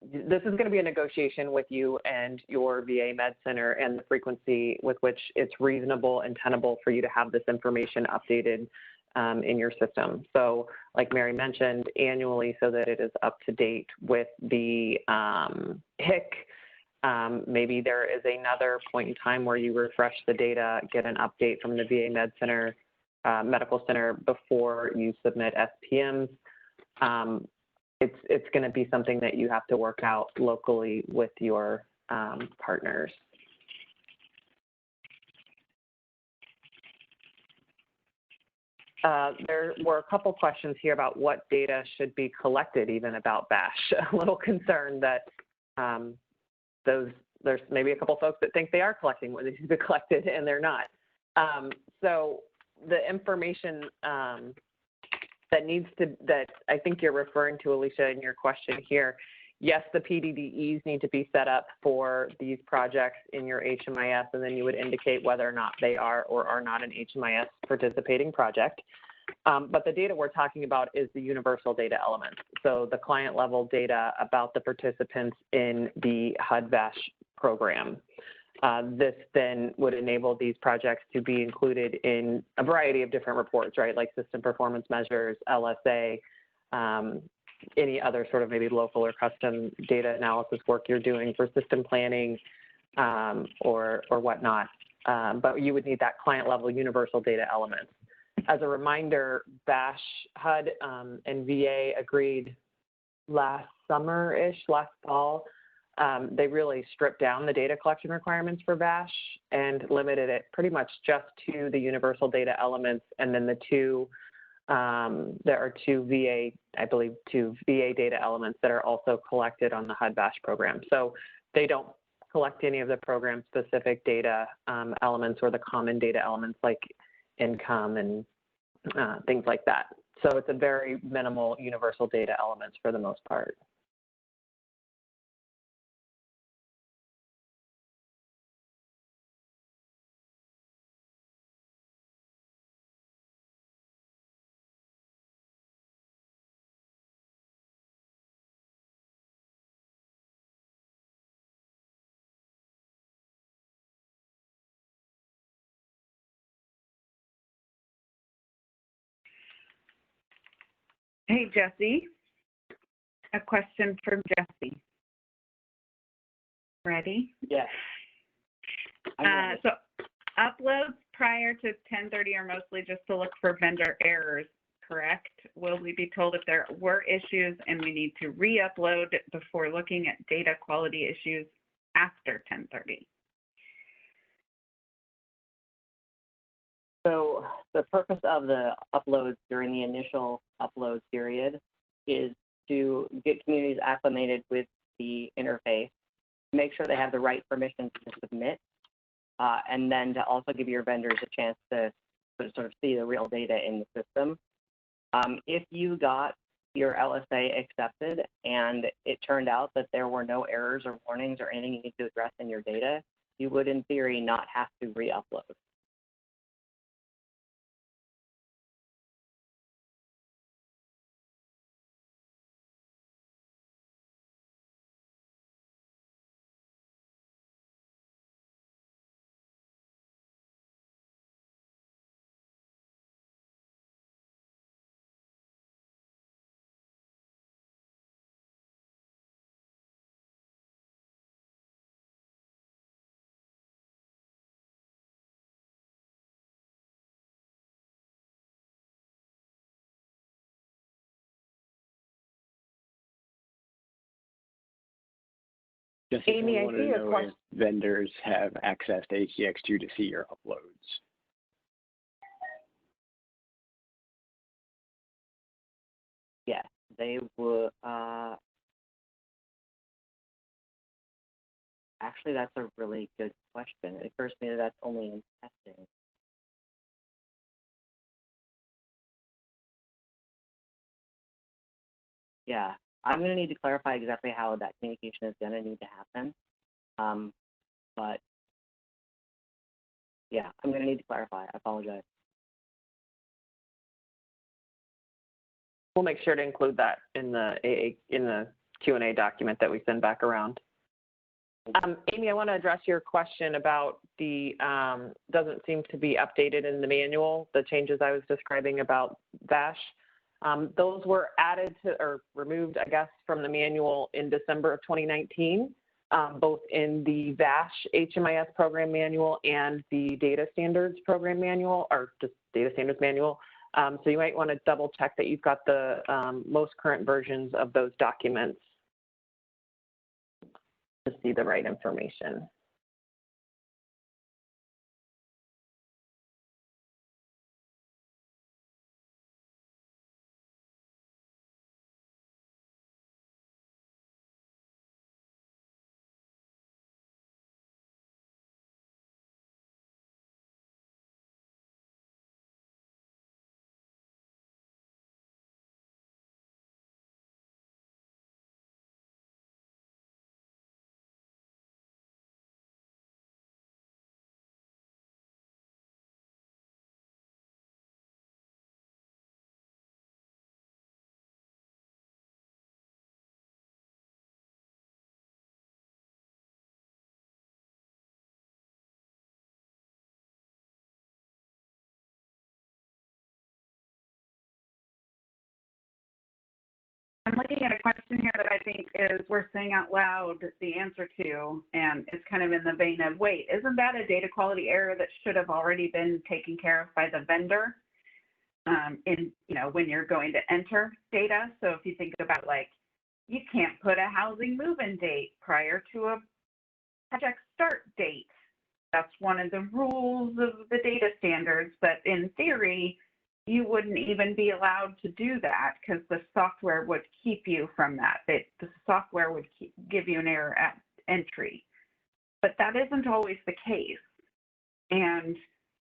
this is going to be a negotiation with you and your VA Med Center and the frequency with which it's reasonable and tenable for you to have this information updated in your system. So like Mary mentioned, annually so that it is up to date with the HIC. Maybe there is another point in time where you refresh the data, get an update from the VA Med Center, medical center before you submit SPMs. It's going to be something that you have to work out locally with your partners. There were a couple questions here about what data should be collected even about BASH. A little concerned that there's maybe a couple folks that think they are collecting what needs to be collected and they're not. So the information that I think you're referring to, Alicia, in your question here, yes, the PDDEs need to be set up for these projects in your HMIS, and then you would indicate whether or not they are or are not an HMIS participating project. But the data we're talking about is the universal data elements. So the client level data about the participants in the HUD-VASH program. This then would enable these projects to be included in a variety of different reports, right? Like system performance measures, LSA, any other sort of maybe local or custom data analysis work you're doing for system planning or whatnot. But you would need that client level universal data elements. As a reminder, BASH, HUD, and VA agreed last summer-ish, last fall. They really stripped down the data collection requirements for BASH and limited it pretty much just to the universal data elements, and then the two, there are two VA, I believe, two VA data elements that are also collected on the HUD-VASH program. So they don't collect any of the program-specific data elements or the common data elements like income and things like that. So it's a very minimal universal data elements for the most part. Hey, Jesse. A question from Jesse. Ready? Yes. So uploads prior to 10:30 are mostly just to look for vendor errors, correct? Will we be told if there were issues and we need to re-upload before looking at data quality issues after 10:30? So the purpose of the uploads during the initial upload period is to get communities acclimated with the interface, make sure they have the right permissions to submit, and then to also give your vendors a chance to sort of see the real data in the system. If you got your LSA accepted and it turned out that there were no errors or warnings or anything you need to address in your data, you would in theory not have to re-upload. Jessica, Amy, I wanted see to a know question. if vendors have access to HCX2 to see your uploads. Yes, they would. Actually, that's a really good question. It occurs to me that that's only in testing. Yeah, I'm going to need to clarify exactly how that communication is going to need to happen. But yeah, I'm going to need to clarify. I apologize. We'll make sure to include that in the Q&A document that we send back around. Amy, I want to address your question about the doesn't seem to be updated in the manual, the changes I was describing about VASH. Those were added to or removed, I guess, from the manual in December of 2019. both in the VASH HMIS program manual and the data standards program manual, or just data standards manual. So you might want to double check that you've got the most current versions of those documents to see the right information. I'm looking at a question here that I think is worth saying out loud the answer to, and it's kind of in the vein of, wait, isn't that a data quality error that should have already been taken care of by the vendor when you're going to enter data? So if you think about, like, you can't put a housing move-in date prior to a project start date. That's one of the rules of the data standards, but in theory, you wouldn't even be allowed to do that because the software would keep you from that. The software would give you an error at entry. But that isn't always the case. And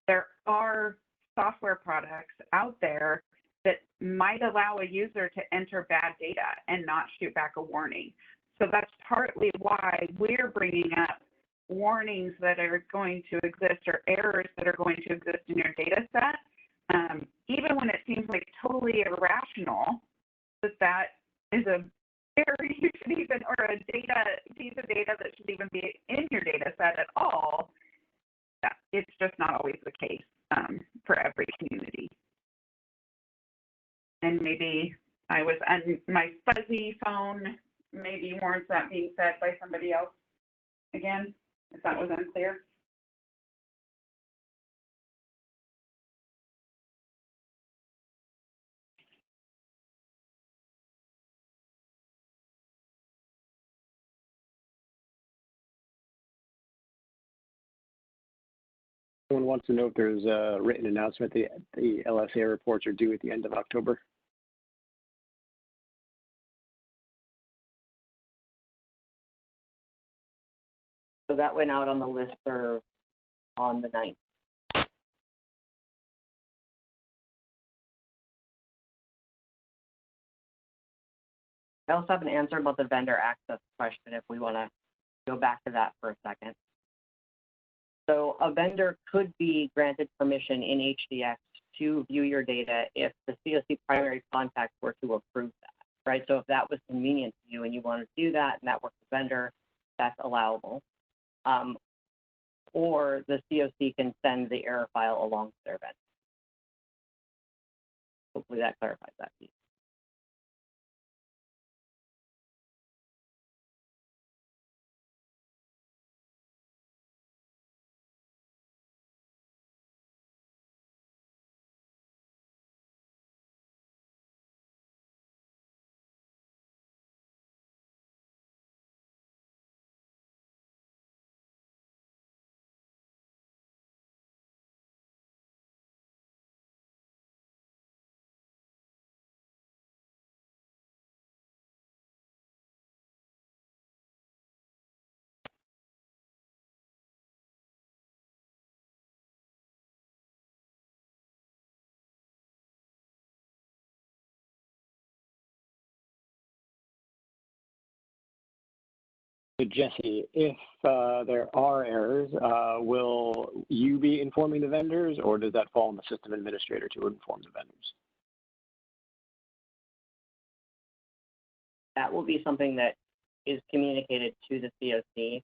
there are software products out there that might allow a user to enter bad data and not shoot back a warning. So that's partly why we're bringing up warnings that are going to exist or errors that are going to exist in your data set. Even when it seems like totally irrational, that is a error you should even, or a piece of data that should even be in your data set at all, it's just not always the case for every community. And maybe I was on my fuzzy phone, maybe warrants that being said by somebody else again, if that was unclear. Someone wants to know if there's a written announcement that the LSA reports are due at the end of October. So that went out on the listserv on the 9th. I also have an answer about the vendor access question if we want to go back to that for a second. So a vendor could be granted permission in HDX to view your data if the COC primary contact were to approve that, right? So if that was convenient to you and you wanted to do that and that works with the vendor, that's allowable. Or the COC can send the error file along to their vendor. Hopefully that clarifies that piece. So Jesse, if there are errors, will you be informing the vendors, or does that fall on the system administrator to inform the vendors? That will be something that is communicated to the COC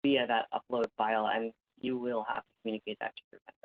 via that upload file, and you will have to communicate that to your vendor.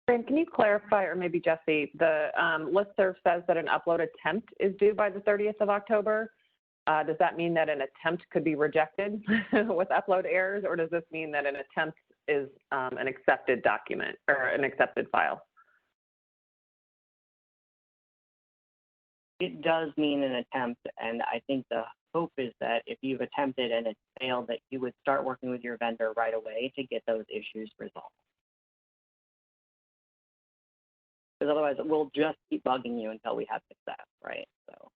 Fran, can you clarify, or maybe Jesse, the listserv says that an upload attempt is due by the 30th of October. Does that mean that an attempt could be rejected with upload errors, or does this mean that an attempt is an accepted document or an accepted file? It does mean an attempt, and I think the hope is that if you've attempted and it's failed, that you would start working with your vendor right away to get those issues resolved. Because otherwise, we'll just keep bugging you until we have success, right? So.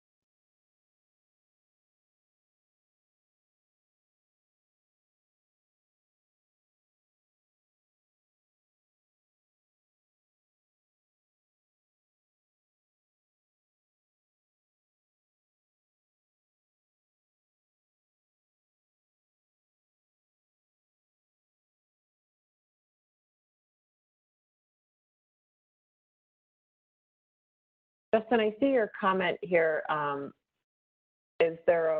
Justin, I see your comment here. Is there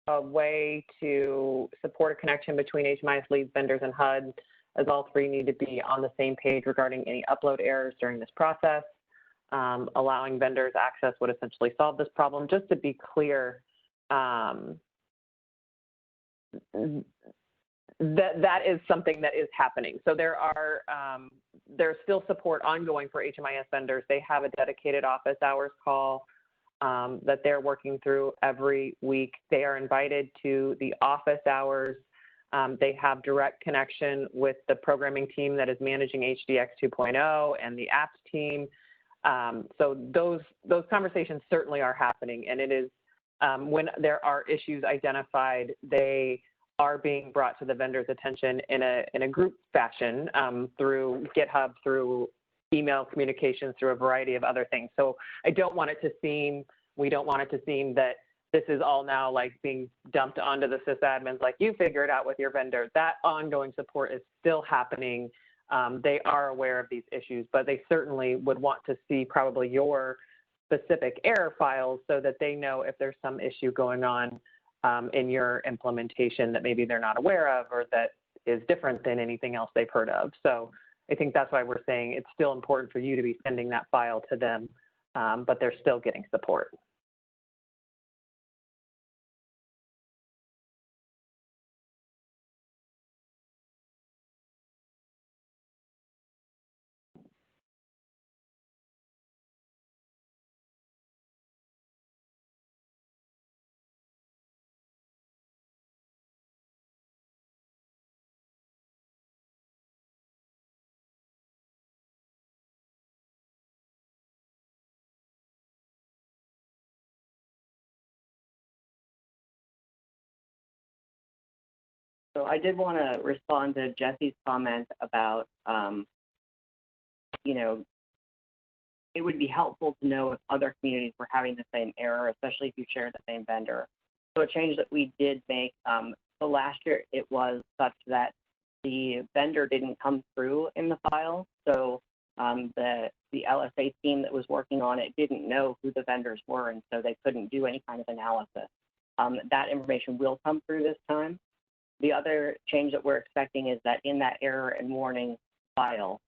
a way to support a connection between HMIS leads, vendors, and HUD, as all three need to be on the same page regarding any upload errors during this process? Allowing vendors access would essentially solve this problem. Just to be clear, that is something that is happening. So there's still support ongoing for HMIS vendors. They have a dedicated office hours call that they're working through every week. They are invited to the office hours. They have direct connection with the programming team that is managing HDX 2.0 and the apps team. So those conversations certainly are happening, and it is when there are issues identified, they are being brought to the vendor's attention in a group fashion through GitHub, through email communications, through a variety of other things. So we don't want it to seem that this is all now like being dumped onto the sysadmins, like you figure it out with your vendor. That ongoing support is still happening. They are aware of these issues, but they certainly would want to see probably your specific error files so that they know if there's some issue going on in your implementation that maybe they're not aware of or that is different than anything else they've heard of. So I think that's why we're saying it's still important for you to be sending that file to them, but they're still getting support. So I did want to respond to Jesse's comment about, you know, it would be helpful to know if other communities were having the same error, especially if you share the same vendor. So a change that we did make, so last year it was such that the vendor didn't come through in the file. So the LSA team that was working on it didn't know who the vendors were, and so they couldn't do any kind of analysis. That information will come through this time. The other change that we're expecting is that in that error and warning file,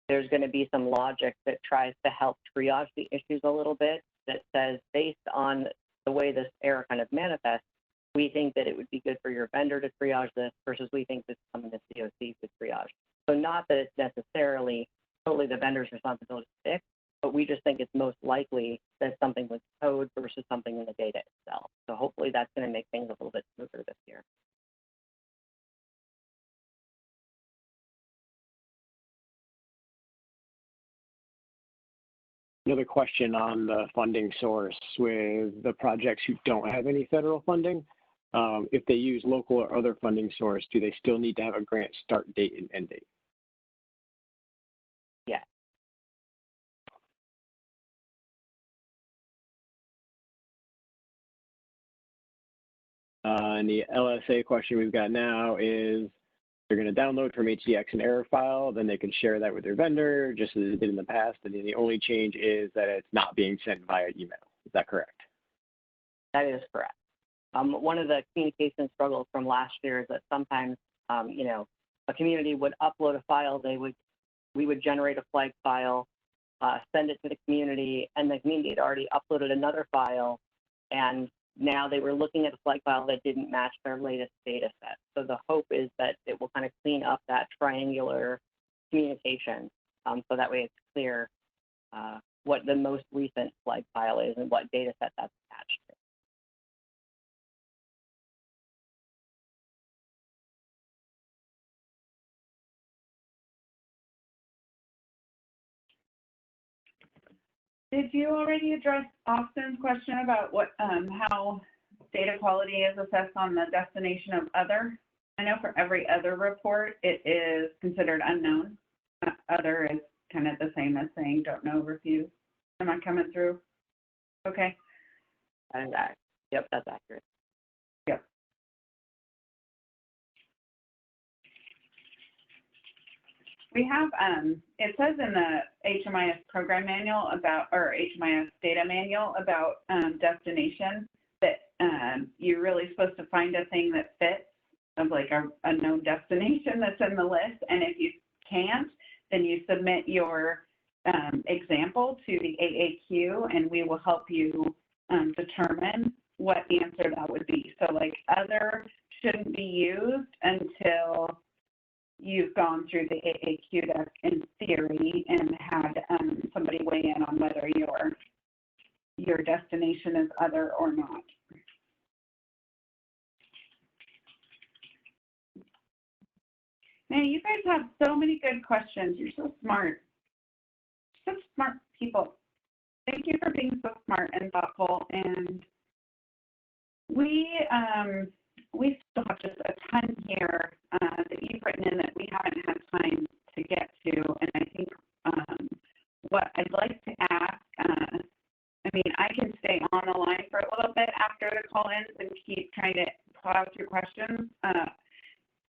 there's going to be some logic that tries to help triage the issues a little bit, that says, based on the way this error kind of manifests, we think that it would be good for your vendor to triage this versus we think this is something the COC could triage. So not that it's necessarily totally the vendor's responsibility to fix, but we just think it's most likely that something was code versus something in the data itself. So hopefully that's going to make things a little bit smoother this year. Another question on the funding source with the projects who don't have any federal funding. If they use local or other funding source, do they still need to have a grant start date and end date? Yeah. And the LSA question we've got now is, they're going to download from HDX an error file, then they can share that with their vendor, just as they did in the past, and then the only change is that it's not being sent via email. Is that correct? That is correct. One of the communication struggles from last year is that sometimes, you know, a community would upload a file, we would generate a flag file, send it to the community, and the community had already uploaded another file, and now they were looking at a flag file that didn't match their latest data set. So the hope is that it will kind of clean up that triangular communication, so that way it's clear what the most recent flag file is and what data set that's attached to. Did you already address Austin's question about what how data quality is assessed on the destination of other? I know for every other report, it is considered unknown. Other is kind of the same as saying don't know, refuse. Am I coming through? Okay. And yep, that's accurate. Yep. We have, it says in the HMIS program manual about, or HMIS data manual about destination that you're really supposed to find a thing that fits of like a known destination that's in the list. And if you can't, then you submit your example to the AAQ and we will help you determine what answer that would be. So like other shouldn't be used until you've gone through the AAQ desk in theory and had somebody weigh in on whether your destination is other or not. Man, you guys have so many good questions. You're so smart. Such smart people. Thank you for being so smart and thoughtful. And we still have just a ton here that you've written in that we haven't had time to get to. And I think what I'd like to ask, I mean, I can stay on the line for a little bit after the call-ins and keep trying to plow through questions.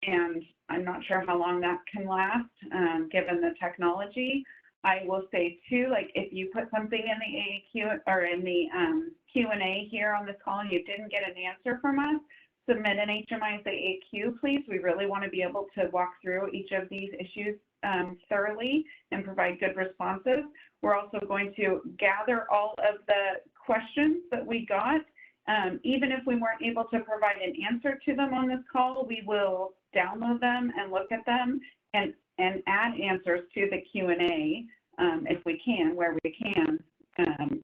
And I'm not sure how long that can last, given the technology. I will say too, like if you put something in the AAQ or in the Q&A here on this call and you didn't get an answer from us, submit an HMIS AAQ, please. We really want to be able to walk through each of these issues thoroughly and provide good responses. We're also going to gather all of the questions that we got. Even if we weren't able to provide an answer to them on this call, we will download them and look at them and add answers to the Q&A if we can, where we can,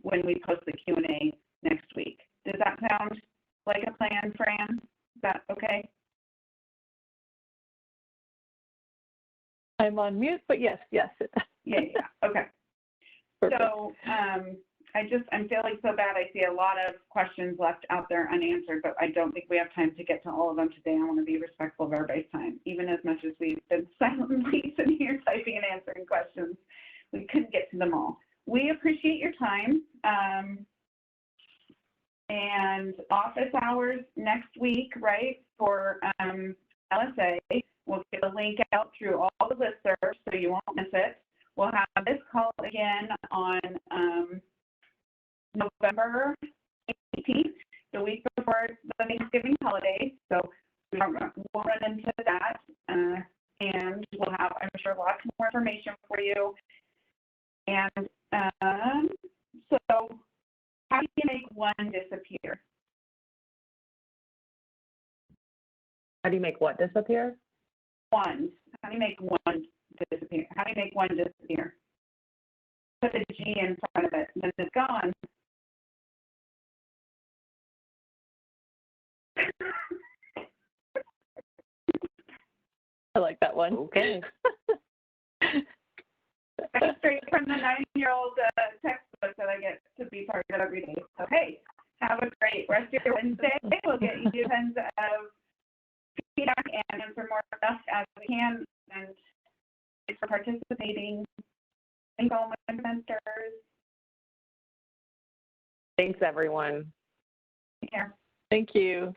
when we post the Q&A next week. Does that sound like a plan, Fran? Is that okay? I'm on mute, but yes. Yeah, okay. Perfect. So I'm feeling so bad. I see a lot of questions left out there unanswered, but I don't think we have time to get to all of them today. I want to be respectful of everybody's time. Even as much as we've been silently sitting here typing and answering questions, we couldn't get to them all. We appreciate your time. And office hours next week, right, for LSA. We'll get a link out through all the listservs so you won't miss it. We'll have this call again on November 18th, the week before the Thanksgiving holiday. So we'll run into that, and we'll have, I'm sure, lots more information for you. And so how do you make one disappear? How do you make what disappear? One. How do you make one disappear? How do you make one disappear? Put a G in front of it, and then it's gone. I like that one. Okay. That's straight from the 9-year-old textbook that I get to be part of every day. So, hey, have a great rest of your Wednesday. We'll get you tons of feedback and answer more stuff as we can. And thanks for participating. Thanks, all my mentors. Thanks, everyone. Yeah. Thank you.